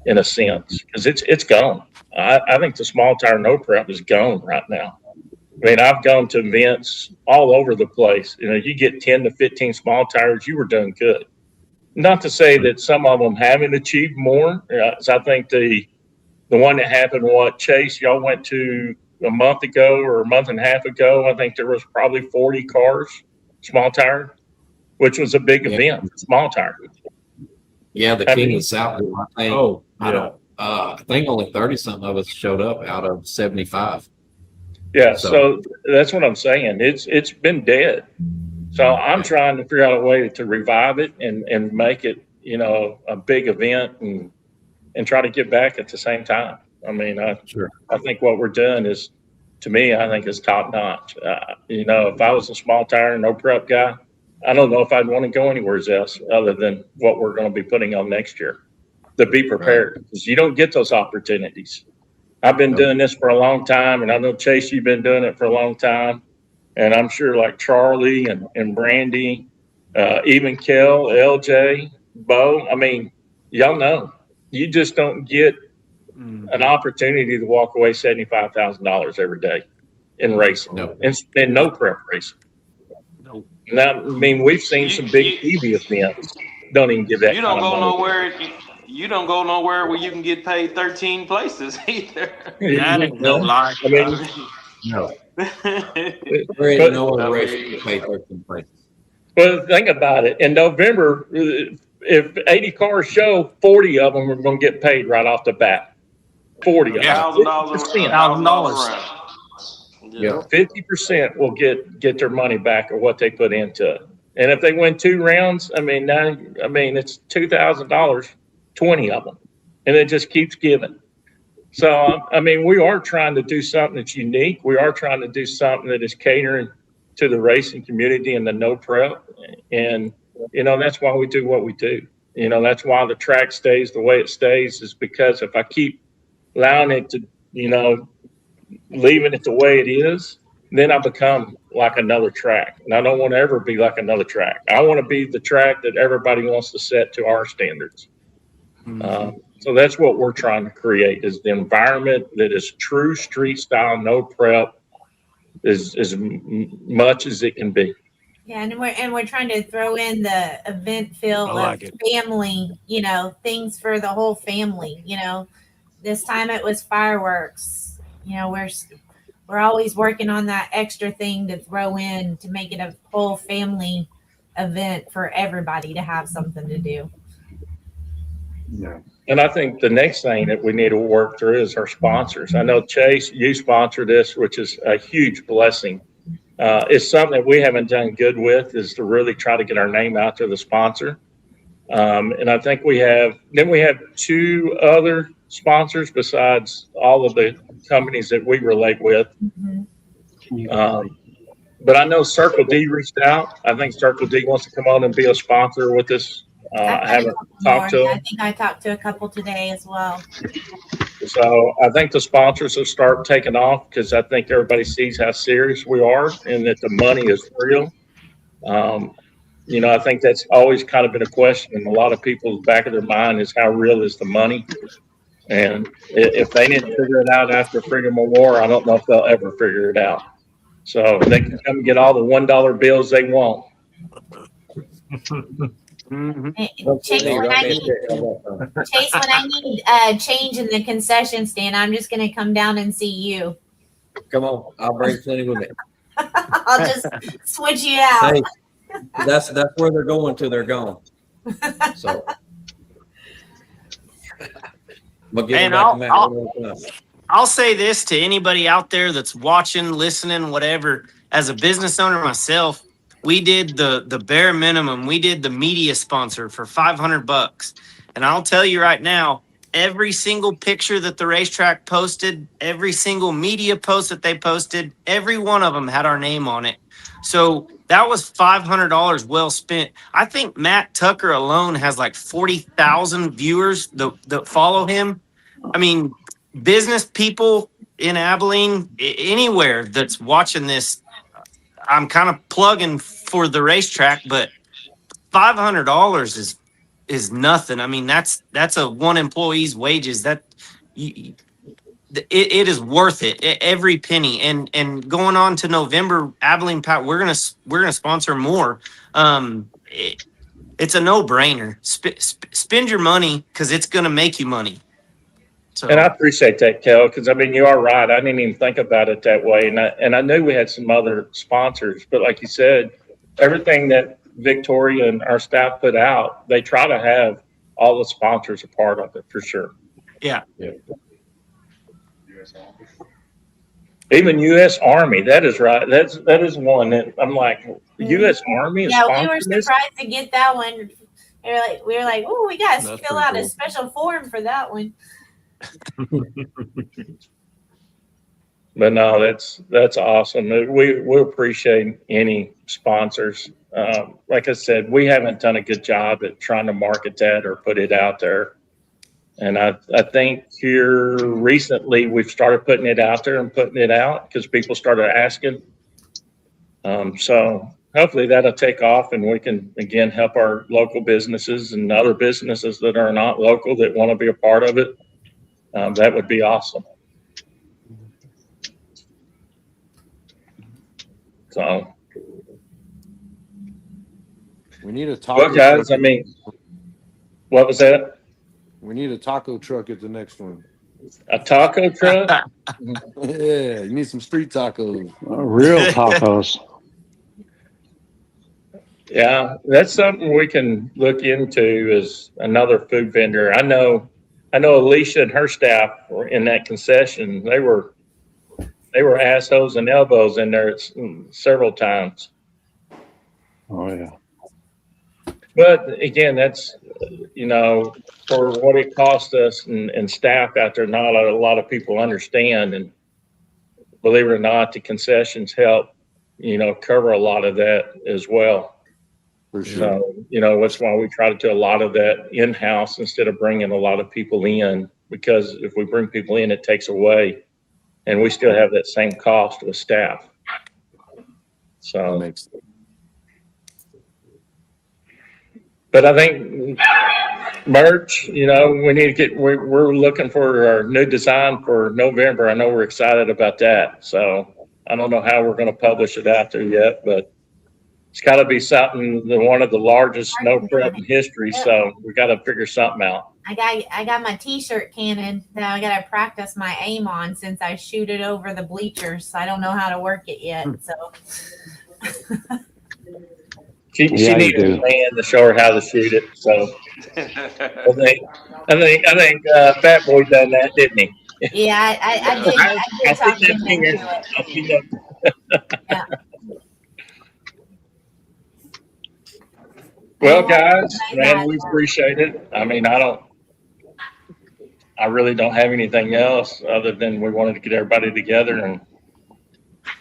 in a sense because it's gone. I think the small tire no prep is gone right now. I mean, I've gone to events all over the place. You get 10 to 15 small tires, you were doing good. Not to say that some of them haven't achieved more. I think the one that happened, Chase, y'all went to a month ago or a month and a half ago, I think there was probably 40 cars, small tire, which was a big event, small tire. Yeah, the King of South. I think only 30-something of us showed up out of 75. Yeah, so that's what I'm saying. It's been dead. So I'm trying to figure out a way to revive it and make it, a big event and try to get back at the same time. I mean, I think what we're doing is, to me, I think is top notch. If I was a small tire, no prep guy, I don't know if I'd want to go anywhere else other than what we're going to be putting on next year. To be prepared, because you don't get those opportunities. I've been doing this for a long time, and I know Chase, you've been doing it for a long time. And I'm sure like Charlie and Brandy, even Kel, LJ, Bo, I mean, y'all know, you just don't get an opportunity to walk away $75,000 every day in racing, and no prep racing. Now, I mean, we've seen some big TV events don't even give that You kind don't of go money. nowhere. You don't go nowhere where you can get paid 13 places either. That ain't no lie. I mean, No. There ain't But- no other I race mean- you can pay 13 places. Well, think about it. In November, if 80 cars show, 40 of them are going to get paid right off the bat. 40 of them. $1,000 around. Yeah. 50% will get their money back of what they put into it. And if they win 2 rounds, I mean, it's $2,000, 20 of them, and it just keeps giving. So, I mean, we are trying to do something that's unique. We are trying to do something that is catering to the racing community and the no prep. And, that's why we do what we do. That's why the track stays the way it stays, is because if I keep allowing it to, leaving it the way it is, then I become like another track. And I don't want to ever be like another track. I want to be the track that everybody wants to set to our standards. So that's what we're trying to create, is the environment that is true street style, no prep, as much as it can be. Yeah, and we're trying to throw in the event feel of family, things for the whole family. This time it was fireworks. We're always working on that extra thing to throw in to make it a whole family event for everybody to have something to do. Yeah. And I think the next thing that we need to work through is our sponsors. I know, Chase, you sponsor this, which is a huge blessing. It's something that we haven't done good with, is to really try to get our name out to the sponsor. And I think we have 2 other sponsors besides all of the companies that we relate with. But I know Circle D reached out. I think Circle D wants to come on and be a sponsor with us. I haven't talked to them. I think I talked to a couple today as well. So I think the sponsors will start taking off, because I think everybody sees how serious we are and that the money is real. I think that's always kind of been a question in a lot of people's back of their mind, is how real is the money? And if they didn't figure it out after Freedom of War, I don't know if they'll ever figure it out. So they can come and get all the $1 bills they want. Chase, when I need change in the concession stand, I'm just going to come down and see you. Come on, I'll bring plenty with me. I'll just switch you out. Hey, that's where they're going till they're gone. So, but get And them back to Matt. I'll say this to anybody out there that's watching, listening, whatever. As a business owner myself, we did the bare minimum. We did the media sponsor for $500. And I'll tell you right now, every single picture that the racetrack posted, every single media post that they posted, every one of them had our name on it. So that was $500 well spent. I think Matt Tucker alone has like 40,000 viewers that follow him. I mean, business people in Abilene, anywhere that's watching this, I'm kind of plugging for the racetrack, but $500 is nothing. I mean, that's a one employee's wages. It is worth it, every penny. And going on to November, Abilene Pat, we're gonna sponsor more. It's a no-brainer. Spend your money, because it's gonna make you money. So. And I appreciate that, Kel, because I mean, you are right. I didn't even think about it that way, and I knew we had some other sponsors, but like you said, everything that Victoria and our staff put out, they try to have all the sponsors a part of it for sure. Yeah. Even U.S. Army, that is right. That is one that I'm like, U.S. Army is Yeah, we were sponsoring this? surprised to get that one. We were like, oh, we got to fill out a special form for that one. But no, that's awesome. We appreciate any sponsors. Like I said, we haven't done a good job at trying to market that or put it out there. And I think here recently we've started putting it out there and putting it out because people started asking. So hopefully that'll take off, and we can again help our local businesses and other businesses that are not local that want to be a part of it. that would be awesome. So, we need a taco. well, guys, truck. I mean, what was that? We need a taco truck at the next one. A taco truck? Yeah, you need some street tacos. Real tacos. Yeah, that's something we can look into as another food vendor. I know Alicia and her staff were in that concession. They were assholes and elbows in there several times. Oh yeah. But again, that's, you know, for what it cost us and staff out there, not a lot of people understand. And believe it or not, the concessions help, you know, cover a lot of that as well. For sure. So, you know, that's why we try to do a lot of that in-house instead of bringing a lot of people in, because if we bring people in, it takes away, and we still have that same cost with staff. So, but I think merch, you know, we need to get, we're looking for our new design for November. I know we're excited about that. So I don't know how we're going to publish it out there yet, but it's got to be something, one of the largest snow prep in history. So we got to figure something out. I got my t-shirt cannon that I got to practice my aim on since I shoot it over the bleachers. I don't know how to work it yet. So she needs a man to show her how to shoot it. So I think Fat Boy done that, didn't he? yeah, I did talk him into it. Yeah. Well, guys, man, we appreciate it. I mean, I really don't have anything else other than we wanted to get everybody together, and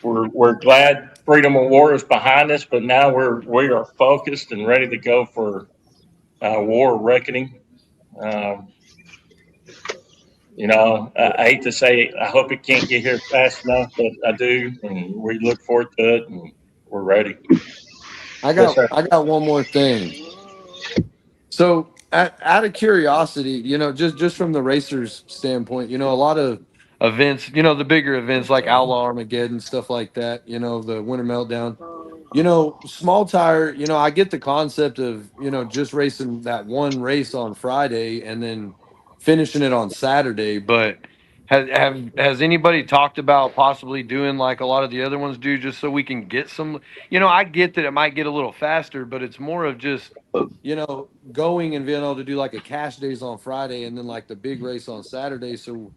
we're glad Freedom of War is behind us, but now we are focused and ready to go for war reckoning. You know, I hate to say it, I hope it can't get here fast enough, but I do, and we look forward to it, and we're ready. I got one more thing. So, out of curiosity, you know, just from the racers' standpoint, you know, a lot of events, you know, the bigger events like Outlaw Armageddon, stuff like that, you know, the Winter Meltdown, you know, small tire, you know, I get the concept of, you know, just racing that one race on Friday and then finishing it on Saturday, but has anybody talked about possibly doing like a lot of the other ones do, just so we can get some, you know, I get that it might get a little faster, but it's more of just, you know, going and being able to do like a cash days on Friday and then like the big race on Saturday. So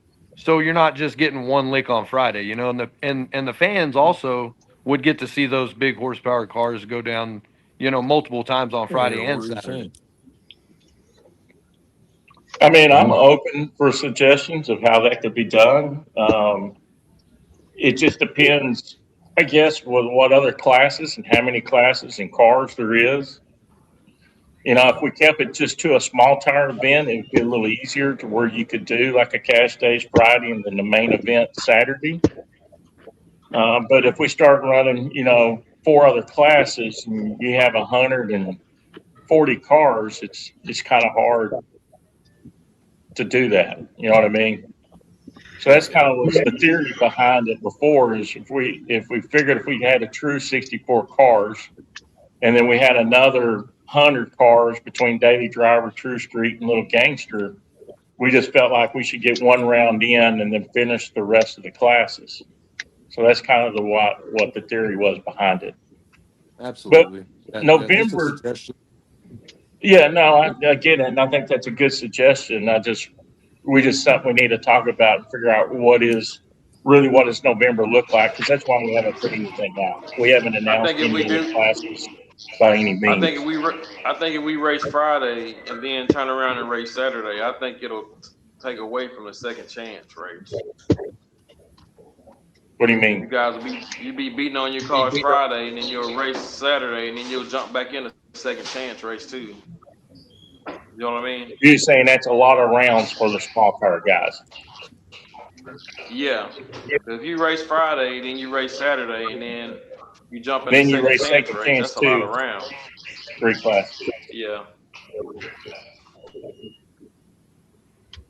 you're not just getting one lick on Friday, you know, and the fans also would get to see those big horsepower cars go down, you know, multiple times on Friday and Saturday. I mean, I'm open for suggestions of how that could be done. It just depends, I guess, with what other classes and how many classes and cars there is. You know, if we kept it just to a small tire event, it would be a little easier to where you could do like a cash days Friday and then the main event Saturday. But if we start running, you know, 4 other classes and you have 140 cars, it's kind of hard to do that. You know what I mean? So that's kind of what's the theory behind it before, is if we figured if we had a true 64 cars and then we had another 100 cars between Daily Driver, True Street, and Little Gangster, we just felt like we should get one round in and then finish the rest of the classes. So that's kind of what the theory was behind it. Absolutely. But November. Yeah, no, I get it, and I think that's a good suggestion. We just something we need to talk about and figure out what does November look like, because that's why we haven't put anything out. We haven't announced any of the classes by any means. I think if we race Friday and then turn around and race Saturday, I think it'll take away from the second chance race. What do you mean? You guys you'll be beating on your cars Friday, and then you'll race Saturday, and then you'll jump back in a second chance race too. You know what I mean? You're saying that's a lot of rounds for the small car guys. Yeah. If you race Friday, then you race Saturday, and then you jump in then the you race second chance race. That's a lot of rounds. 3 classes. Yeah.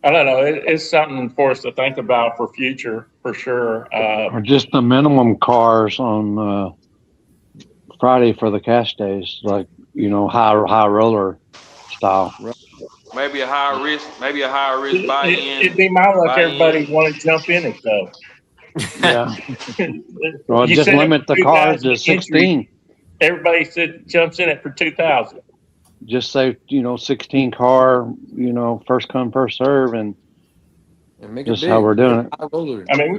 I don't know. It's something for us to think about for future, for sure. Or just the minimum cars on Friday for the cash days, like high roller style. Maybe a higher risk buy-in. It'd be my luck. Everybody want to jump in it though. Yeah. Well, You just set up limit the cars to 16. Everybody jumps in it for 2,000. Just say 16 car, first come first serve, and make just it how big. we're doing it. I mean,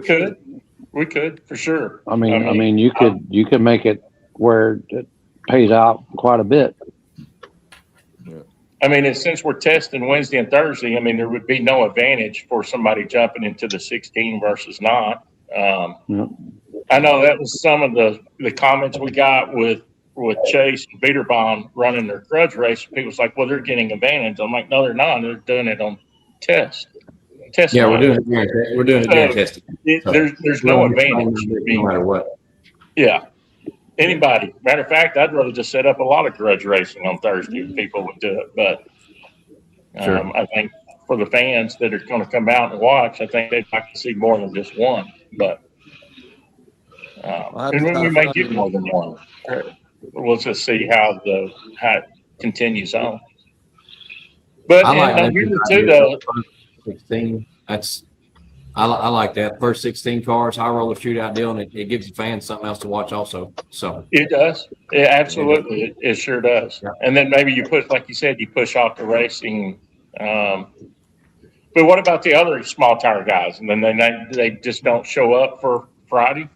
we could for sure. I mean, you could make it where it pays out quite a bit. I mean, since we're testing Wednesday and Thursday, I mean, there would be no advantage for somebody jumping into the 16 versus not. I know that was some of the comments we got with Chase and Biederbaum running their grudge race. People's like, well, they're getting advantage. I'm like, no, they're not. They're doing it on test. Yeah, we're doing it during testing. There's no advantage. No matter what. Yeah. Anybody. Matter of fact, I'd rather just set up a lot of grudge racing on Thursday if people would do it. But I think for the fans that are going to come out and watch, I think they'd like to see more than just one. But and we may get more than one. We'll just see how it continues on. But I like November too, though. 16. I like that. First 16 cars, high roller shootout deal, and it gives the fans something else to watch also. So it does. Yeah, absolutely. It sure does. Yeah. And then maybe you like you said, you push off the racing. But what about the other small tire guys? And then they just don't show up for Friday?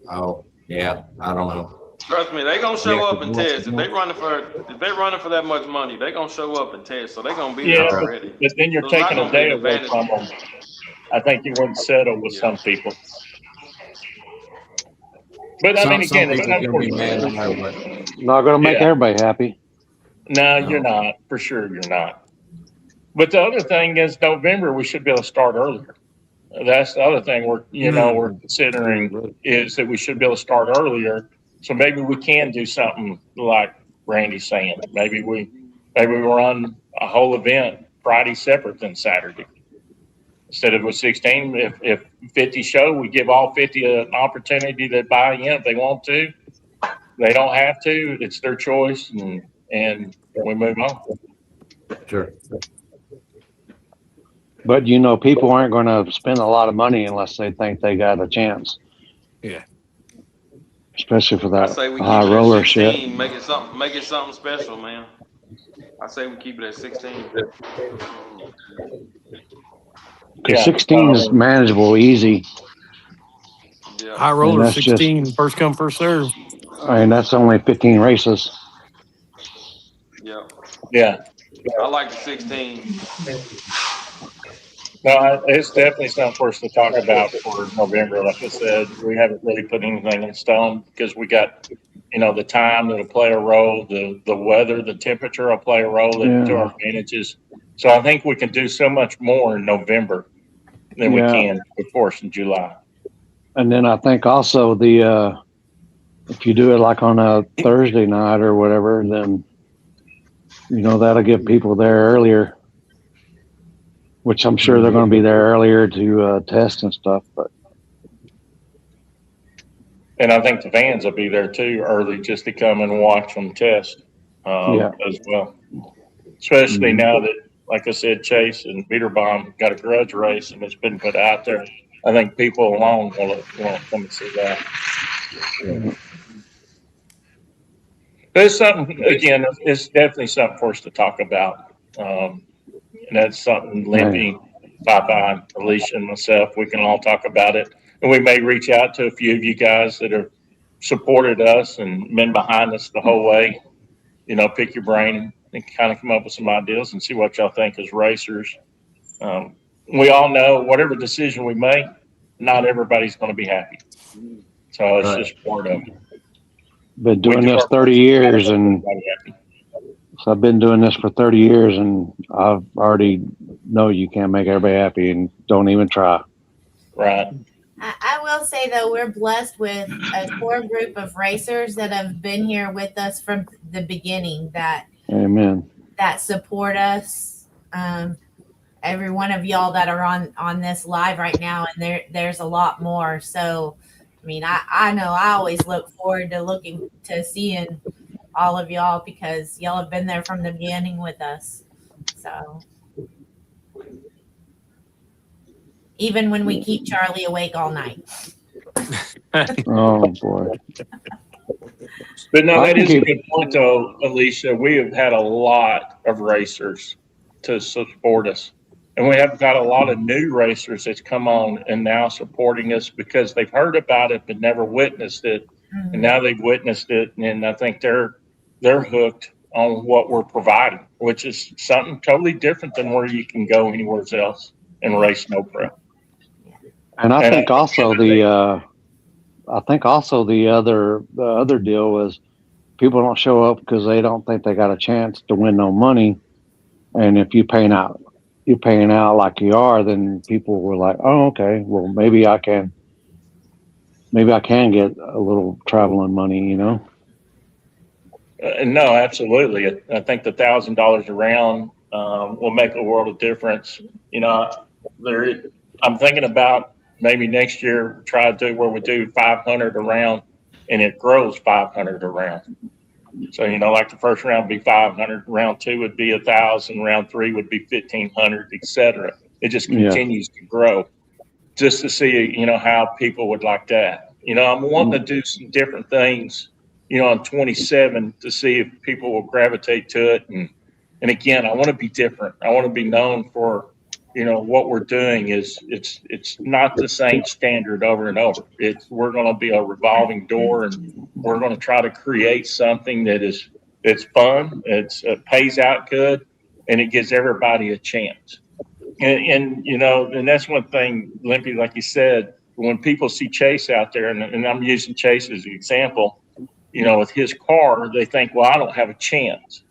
Oh, yeah. I don't know. Trust me, they gonna show up and test. If they running for that much money, they gonna show up and test. So they gonna be there already. But then you're taking a day away from them. I think you wouldn't settle with some people. But I mean, again, it's not going to make everybody happy. No, you're not. For sure, you're not. But the other thing is, November we should be able to start earlier. That's the other thing we're considering is that we should be able to start earlier. So maybe we can do something like Randy's saying. Maybe we run a whole event Friday separate than Saturday. Instead of with 16, if 50 show, we give all 50 an opportunity to buy in if they want to. They don't have to. It's their choice, and we move on. Sure. But people aren't going to spend a lot of money unless they think they got a chance. Yeah. Especially for that I say we high keep it roller at 16, shit. Make it something special, man. I say we keep it at 16. Because 16 is manageable, easy. Yeah. High roller 16, first come, first serve. And that's only 15 races. Yeah. Yeah. I like the 16. No, it's definitely something for us to talk about for November. Like I said, we haven't really put anything in stone because we got, the time that'll play a role, the weather, the temperature will play a role to our advantages. So I think we can do so much more in November than we can, of course, in July. And then I think also if you do it like on a Thursday night or whatever, then that'll get people there earlier. Which I'm sure they're going to be there earlier to test and stuff, and I think the fans will be there too early just to come and watch them test as well. Especially now that, like I said, Chase and Biederbaum got a grudge race and it's been put out there. I think people alone will come and see that. Yeah. But it's something, again, it's definitely something for us to talk about. And that's something Limpy, Papa, Alicia, and myself, we can all talk about it. And we may reach out to a few of you guys that have supported us and been behind us the whole way. Pick your brain and kind of come up with some ideas and see what y'all think as racers. We all know whatever decision we make, not everybody's going to be happy. So it's just part of it. Been doing this 30 years, and so I've been doing this for 30 years, and I've already know you can't make everybody happy, and don't even try. Right. I will say, though, we're blessed with a core group of racers that have been here with us from the beginning that Amen. That support us. every one of y'all that are on this live right now, and there's a lot more. So, I mean, I know I always look forward to seeing all of y'all because y'all have been there from the beginning with us. So even when we keep Charlie awake all night. Oh boy. But no, that is a good point, though, Alicia. We have had a lot of racers to support us. And we have got a lot of new racers that's come on and now supporting us because they've heard about it but never witnessed it. Mm-hmm. And now they've witnessed it. And I think they're hooked on what we're providing, which is something totally different than where you can go anywhere else and race no pro. And I think also the other deal is people don't show up because they don't think they got a chance to win no money. And if you're paying out like you are, then people were like, oh, okay, well maybe I can get a little traveling money, you know? No, absolutely. I think the $1,000 a round will make a world of difference. You know, I'm thinking about maybe next year try to do where we do 500 a round, and it grows 500 a round. So you know, like the first round would be 500, round 2 would be 1,000, round 3 would be 1,500, etc. It just continues to grow, just to see how people would like that. I'm wanting to do some different things. On 27 to see if people will gravitate to it. And again, I want to be different. I want to be known for, what we're doing is it's not the same standard over and over. We're going to be a revolving door, and we're going to try to create something it's fun, it pays out good, and it gives everybody a chance. And that's one thing, Limpy, like you said, when people see Chase out there, and I'm using Chase as an example, with his car, they think, well, I don't have a chance.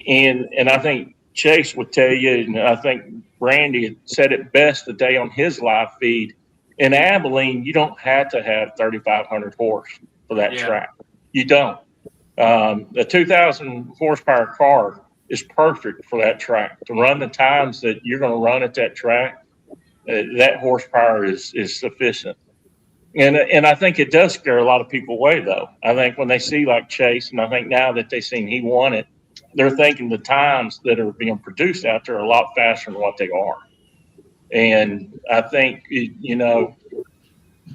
And I think Chase would tell you, and I think Randy said it best today on his live feed, in Abilene, you don't have to have 3,500 horse for that track. You don't. The 2,000 horsepower car is perfect for that track. To run the times that you're going to run at that track, that horsepower is sufficient. And I think it does scare a lot of people away, though. I think when they see like Chase, and I think now that they've seen he won it, they're thinking the times that are being produced out there are a lot faster than what they are. And I think,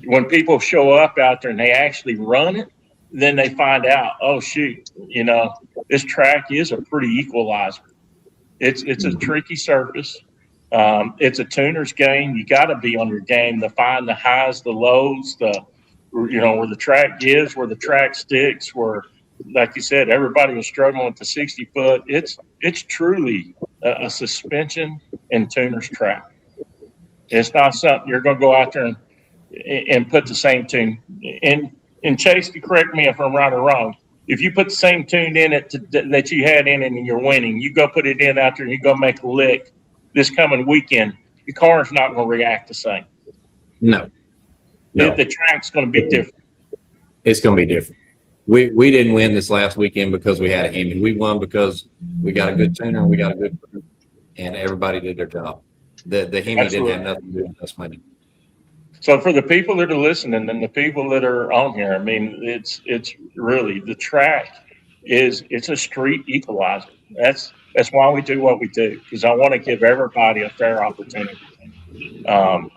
when people show up out there and they actually run it, then they find out, oh, shoot, this track is a pretty equalizer. It's a tricky surface. It's a tuner's game. You got to be on your game to find the highs, the lows, where the track gives, where the track sticks, where, like you said, everybody was struggling with the 60-foot. It's truly a suspension and tuner's track. It's not something you're going to go out there and put the same tune. And Chase, to correct me if I'm right or wrong, if you put the same tune in it that you had in it and you're winning, you go put it in out there and you go make a lick this coming weekend, your car's not going to react the same. No. The track's going to be different. It's going to be different. We didn't win this last weekend because we had a Hemi. We won because we got a good tuner and we got a good crew, and everybody did their job. The Hemi didn't have nothing to do with us winning. So for the people that are listening and the people that are on here, I mean, it's really, the track it's a street equalizer. That's why we do what we do, because I want to give everybody a fair opportunity. And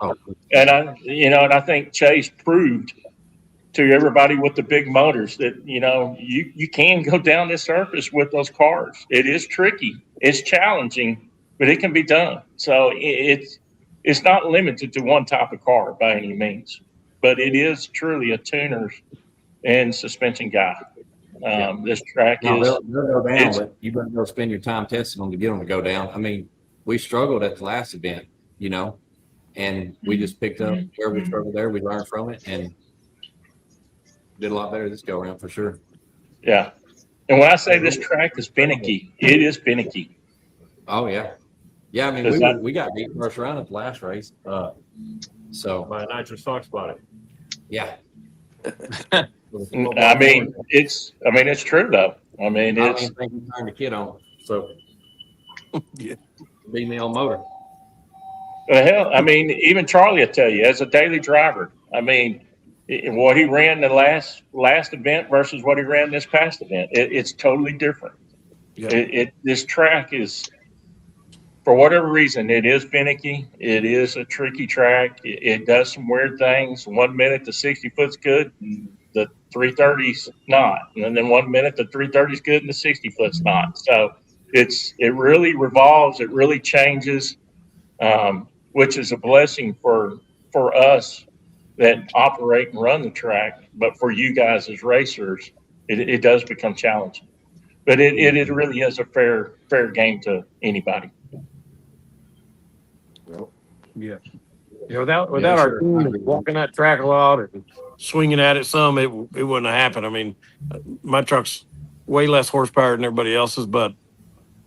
I think Chase proved to everybody with the big motors that, you can go down this surface with those cars. It is tricky. It's challenging, but it can be done. So it's not limited to one type of car by any means, but it is truly a tuner's and suspension guy. This track they'll go down, but you better go spend your time testing them to get them to go down. I mean, we struggled at the last event, and we just picked up where we struggled there. We learned from it and did a lot better this go around for sure. Yeah. And when I say this track is finicky, it is finicky. Oh yeah. Yeah. I mean, we got beat first round at the last race. So by a nitrous sock spotting. Yeah. I mean, it's true though. I mean, I don't even think he turned the kid on. So beat me on motor. Hell, I mean, even Charlie will tell you, as a daily driver, I mean, what he ran the last event versus what he ran this past event, it's totally different. Yeah. This track is, for whatever reason, it is finicky. It is a tricky track. It does some weird things. 1 minute the 60 foot's good, and the 330's not, and then 1 minute the 330's good and the 60 foot's not. So it really revolves. It really changes. Which is a blessing for us that operate and run the track. But for you guys as racers, it does become challenging. But it really is a fair game to anybody. Yeah. Yeah, without our team walking that track a lot and swinging at it some, it wouldn't have happened. I mean, my truck's way less horsepower than everybody else's, but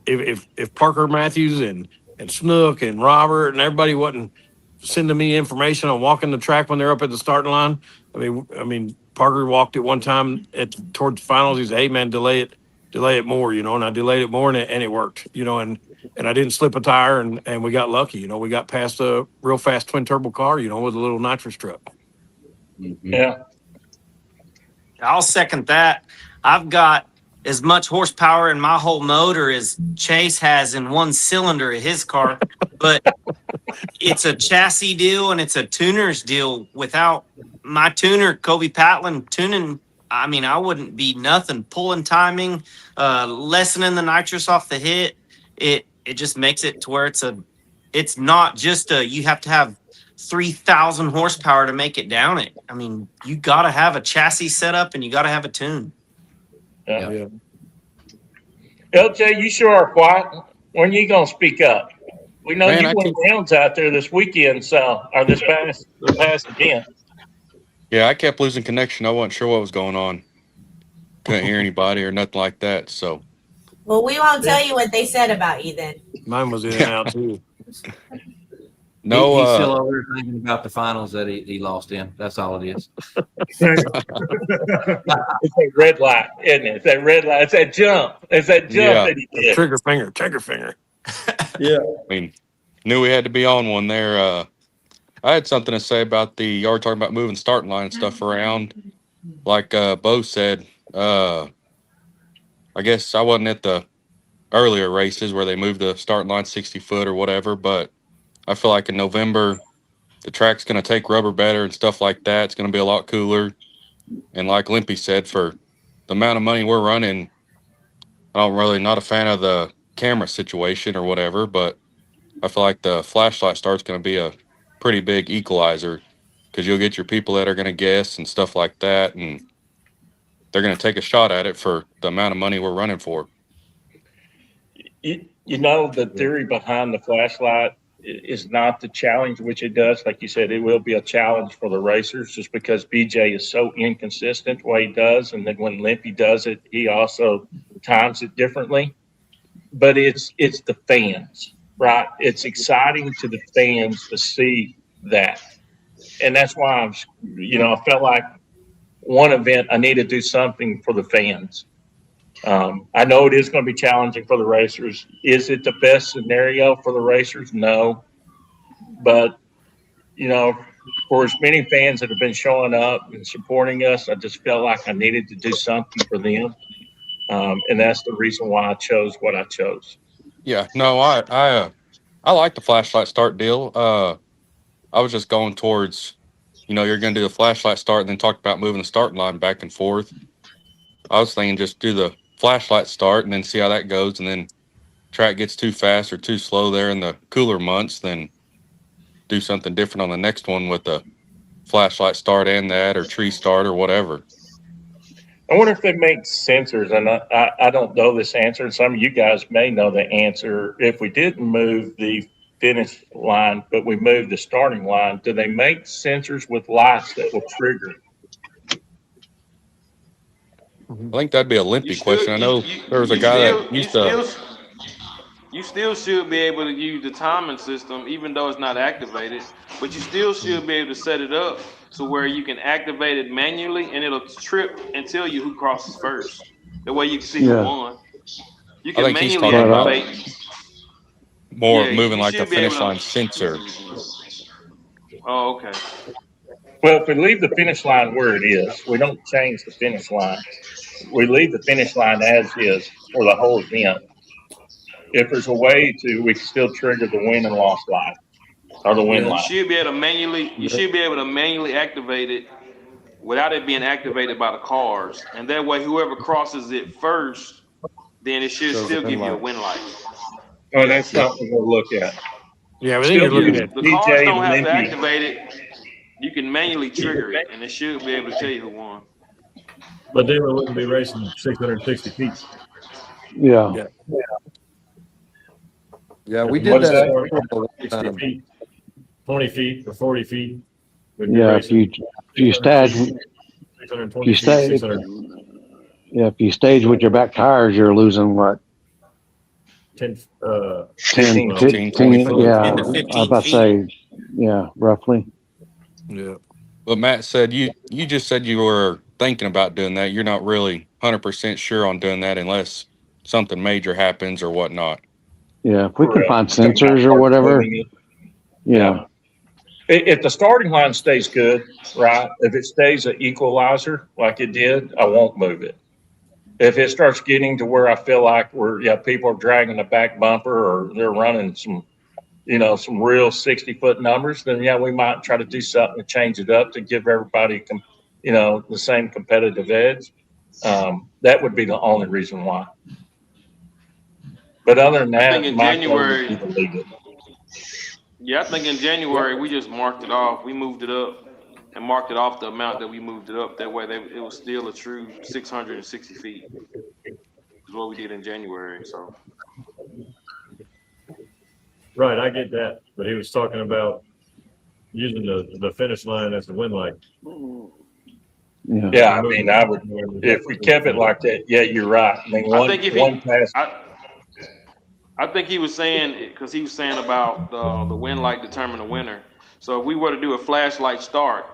if Parker Matthews and Snook and Robert and everybody wasn't sending me information on walking the track when they're up at the starting line, I mean Parker walked it one time towards the finals. He said, "Hey man, delay it more," and I delayed it more and it worked, and I didn't slip a tire and we got lucky. We got past a real fast twin turbo car, with a little nitrous truck. Yeah. I'll second that. I've got as much horsepower in my whole motor as Chase has in one cylinder of his car, but it's a chassis deal and it's a tuner's deal. Without my tuner, Kobe Patlin, tuning, I mean, I wouldn't be nothing. Pulling timing, lessening the nitrous off the hit, it just makes it to where it's not just you have to have 3,000 horsepower to make it down it. I mean, you got to have a chassis setup and you got to have a tune. Yeah. LJ, you sure are quiet. When are you going to speak up? We know you went rounds out there this weekend, or this past event. Yeah, I kept losing connection. I wasn't sure what was going on. Couldn't hear anybody or nothing like that. So. Well, we won't tell you what they said about you then. Mine was in and out too. No, he's still over there thinking about the finals that he lost in. That's all it is. It's that red light, isn't it? It's that red light. It's that jump. It's that jump that he did. Trigger finger. Yeah. I mean, knew we had to be on one there. I had something to say about y'all were talking about moving starting line and stuff around. Like Bo said, I guess I wasn't at the earlier races where they moved the starting line 60 foot or whatever, but I feel like in November, the track's going to take rubber better and stuff like that. It's going to be a lot cooler. And like Limpy said, for the amount of money we're running, not a fan of the camera situation or whatever, but I feel like the flashlight start's going to be a pretty big equalizer because you'll get your people that are going to guess and stuff like that. And they're going to take a shot at it for the amount of money we're running for. The theory behind the flashlight is not the challenge, which it does. Like you said, it will be a challenge for the racers just because BJ is so inconsistent the way he does. And then when Limpy does it, he also times it differently. But it's the fans, right? It's exciting to the fans to see that. And that's why I felt like one event, I need to do something for the fans. I know it is going to be challenging for the racers. Is it the best scenario for the racers? No. But, for as many fans that have been showing up and supporting us, I just felt like I needed to do something for them. And that's the reason why I chose what I chose. Yeah, no, I like the flashlight start deal. I was just going towards, you're going to do the flashlight start and then talk about moving the starting line back and forth. I was thinking just do the flashlight start and then see how that goes. And then track gets too fast or too slow there in the cooler months, then do something different on the next one with the flashlight start and that or tree start or whatever. I wonder if they make sensors, and I don't know this answer, and some of you guys may know the answer. If we didn't move the finish line, but we moved the starting line, do they make sensors with lights that will trigger? I think that'd be a Limpy question. I know there was a guy that used to. You still should be able to use the timing system, even though it's not activated. But you still should be able to set it up to where you can activate it manually, and it'll trip and tell you who crosses first. That way you can see who won. You can manually activate. more Yeah, moving you like a should be able finish to. line sensor. Oh, okay. Well, if we leave the finish line where it is, we don't change the finish line. We leave the finish line as is for the whole event. If there's a way to, we can still trigger the win and loss light or the win You light. should be able to manually. You should be able to manually activate it without it being activated by the cars, and that way, whoever crosses it first, then it should Shows still the win give you a light. win light. Oh, that's something we'll look at. Yeah, but then Still you're looking use at The cars DJ don't have to Limpy. activate it. You can manually trigger it, and it should be able to tell you who won. But then we wouldn't be racing 660 feet. Yeah. Yeah, we If did What's that. that? 60 feet, 20 feet, or 40 feet. We'd be Yeah. racing If you stage, 620 you feet, stay, 600, yeah, if you stage with your back tires, you're losing what? 10, 10, 15, 15, 20 yeah. 10 to I was 15 about to feet. say, yeah, roughly. yeah. But Matt said you just said you were thinking about doing that. You're not really 100% sure on doing that unless something major happens or whatnot. Yeah. If we can Correct. find Talking about sensors or parts whatever. moving it. Yeah. If the starting line stays good, right? If it stays an equalizer like it did, I won't move it. If it starts getting to where I feel like people are dragging the back bumper or they're running some real 60-foot numbers, then we might try to do something to change it up to give everybody, the same competitive edge. That would be the only reason why. But other than I think that, in my goal would January. be to leave it. Yeah, I think in January we just marked it off. We moved it up and marked it off the amount that we moved it up. That way, it was still a true 660 feet. Is what we did in January. So. right, I get that. But he was talking about using the finish line as the win light. Yeah. Yeah, I mean, I would, if we kept it like that, yeah, you're right. I mean, I think if one pass. I think he was saying, because he was saying about the win light determine the winner. So if we were to do a flashlight start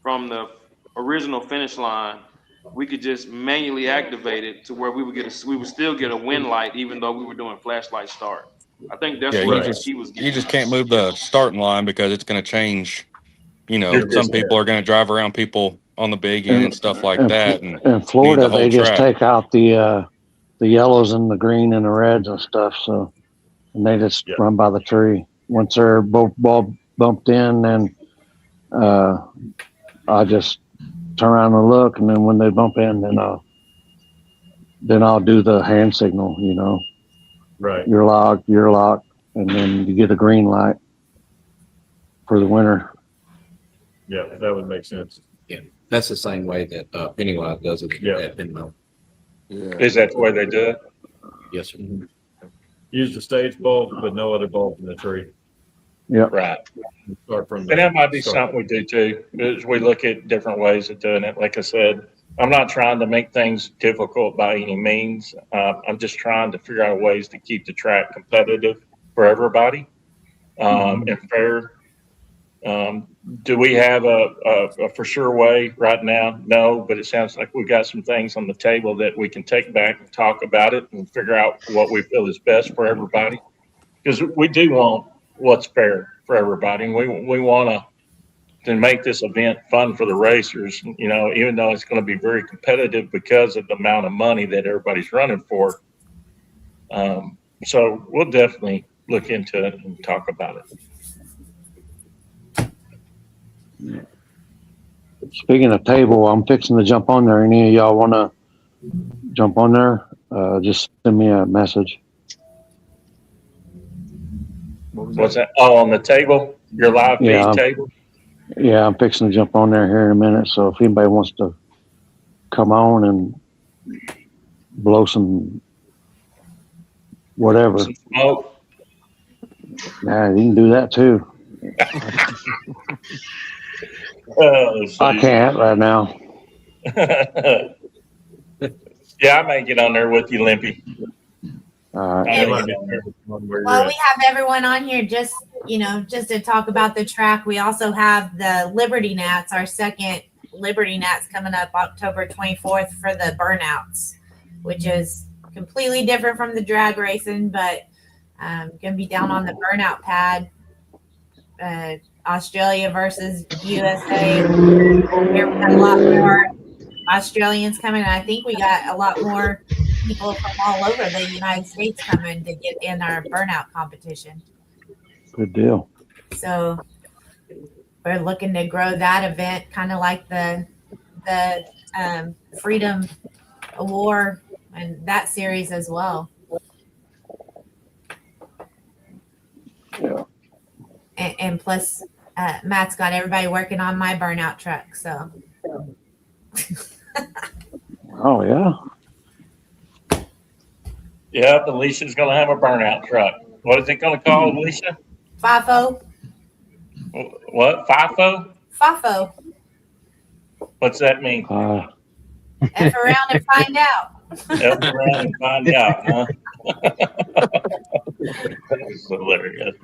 from the original finish line, we could just manually activate it to where we would still get a win light even though we were doing flashlight start. I think that's Yeah, what you he was getting. you just can't move the starting line because it's going to change. Your Some people are going to drive around people on the big end and stuff like that, and In Florida, need the whole they just track. take out the yellows and the green and the reds and stuff. So, and they just run by the tree. Once they're both bumped in, then I just turn around and look, and then when they bump in, then I'll do the hand signal. Right. You're locked, and then you get a green light for the winner. Yeah, that would make sense. Yeah, that's the same way that Pennywise does it at Pinwheel. Yeah. Is that the way they do it? Yes, sir. Use the stage bulb, but no other bulb in the tree. Yeah. Right. Start from And that might be something we do too, is we look at different ways of doing it. Like I said, I'm not trying to make things difficult by any means. I'm just trying to figure out ways to keep the track competitive for everybody and fair. Do we have a for sure way right now? No, but it sounds like we've got some things on the table that we can take back and talk about it and figure out what we feel is best for everybody. Because we do want what's fair for everybody. And we want to make this event fun for the racers, even though it's going to be very competitive because of the amount of money that everybody's running for. So we'll definitely look into it and talk about it. Speaking of table, I'm fixing to jump on there. Any of y'all want to jump on there? Just send me a message. What's that? Oh, on the table? Your live feed table? Yeah, I'm fixing to jump on there here in a minute. So if anybody wants to come on and blow some whatever. Some smoke. Yeah, you can do that too. I can't right now. Yeah, I may get on there with you, Limpy. All right. Well, we have everyone on here just to talk about the track. We also have the Liberty Nats, our second Liberty Nats coming up October 24th for the burnouts, which is completely different from the drag racing, but Gonna be down on the burnout pad. Australia versus USA. Here we got a lot more Australians coming, and I think we got a lot more people from all over the United States coming to get in our burnout competition. Good deal. So we're looking to grow that event, kind of like the Freedom War and that series as well. Yeah. And plus, Matt's got everybody working on my burnout truck. So. Oh yeah. Yep, Alicia's going to have a burnout truck. What is it going to call, Alicia? FIFO. What? FIFO? FIFO. What's that mean? F around and find out. F around and find out, huh? That's hilarious.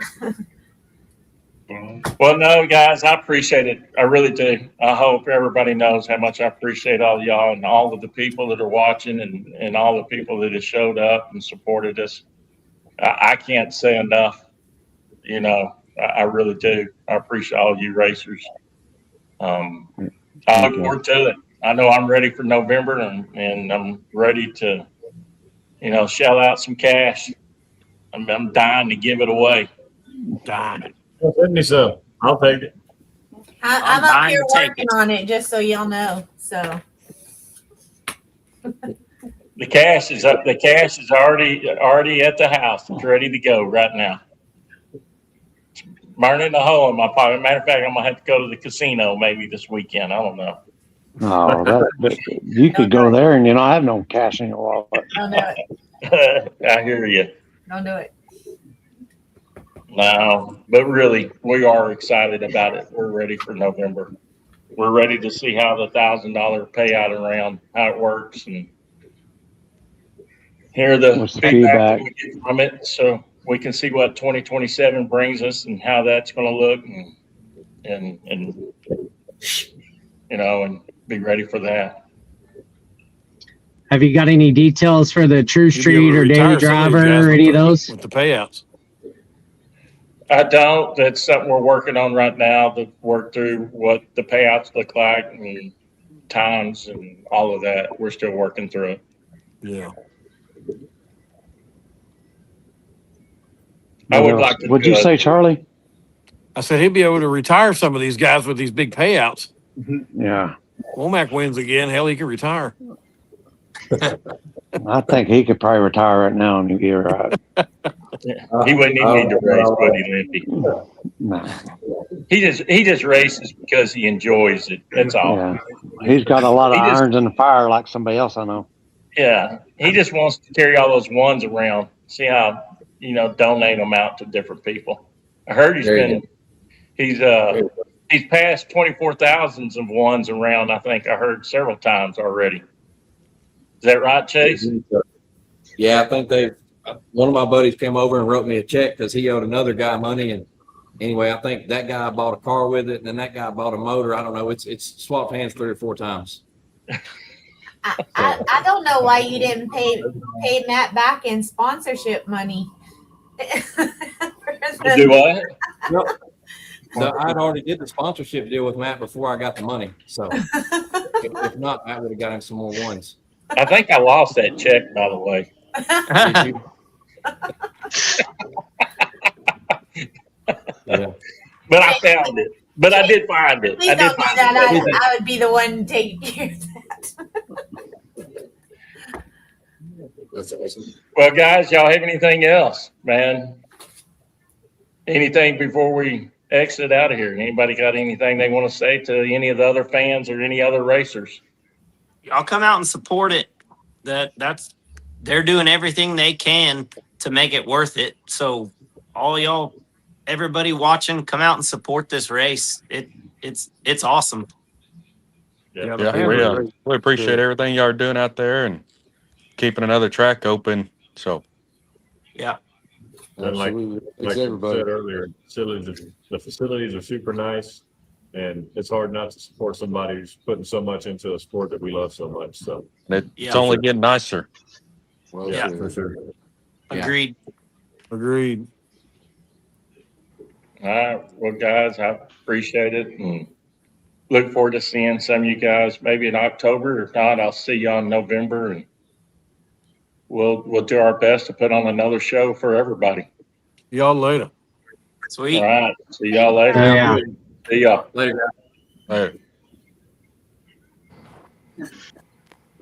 Well, no, guys, I appreciate it. I really do. I hope everybody knows how much I appreciate all y'all and all of the people that are watching and all the people that have showed up and supported us. I can't say enough. You know, I really do. I appreciate all you racers. I look forward to it. I know I'm ready for November and I'm ready to, you know, shell out some cash. I'm dying to give it away. Dying. Send me some. I'll take it. I'm up here working on it, just so y'all know. So the cash is up. The cash is already at the house. It's ready to go right now. It's burning a hole in my pocket. Matter of fact, I'm gonna have to go to the casino maybe this weekend. I don't know. Oh, you could go there and I have no cash in your wallet. don't do it. I hear you. Don't do it. No, but really, we are excited about it. We're ready for November. We're ready to see how the $1,000 payout around, how it works, and hear the feedback that we get from it, so we can see what 2027 brings us and how that's going to look, and you know, and be ready for that. Have you got any details for the True Street or Daily Driver or any of those? With the payouts. I don't. That's something we're working on right now to work through what the payouts look like and times and all of that. We're still working through it. Yeah. I would like to. What'd you say, Charlie? I said he'd be able to retire some of these guys with these big payouts. Yeah. Womack wins again. Hell, he can retire. I think he could probably retire right now and you're right. He wouldn't even need to race, would he, Lindy? No. He just races because he enjoys it. That's all. Yeah. He's got a lot of irons in the fire like somebody else I know. Yeah. He just wants to carry all those ones around. See how, donate them out to different people. I heard he's passed 24,000 of ones around. I think I heard several times already. Is that right, Chase? Yeah, I think one of my buddies came over and wrote me a check because he owed another guy money. And anyway, I think that guy bought a car with it, and then that guy bought a motor. I don't know. It's swapped hands 3 or 4 times. I don't know why you didn't pay Matt back in sponsorship money. Do what? No, I'd already did the sponsorship deal with Matt before I got the money. So if not, Matt would have got him some more ones. I think I lost that check, by the way. Yeah. But I found it. But I did find it. Please don't do that. I would be the one taking care of that. That's awesome. Well, guys, y'all have anything else, man? Anything before we exit out of here? Anybody got anything they want to say to any of the other fans or any other racers? Y'all come out and support it. They're doing everything they can to make it worth it. So all y'all, everybody watching, come out and support this race. It's awesome. Yeah, we appreciate everything y'all are doing out there and keeping another track open. So yeah. And like you said earlier, the facilities are super nice, and it's hard not to support somebody who's putting so much into a sport that we love so much. So it's only getting nicer. Well, yeah, for sure. Agreed. Agreed. All right. Well, guys, I appreciate it and look forward to seeing some of you guys maybe in October. If not, I'll see you in November, and we'll do our best to put on another show for everybody. Y'all later. Sweet. All right. See y'all later. Yeah. See y'all. Later. Later.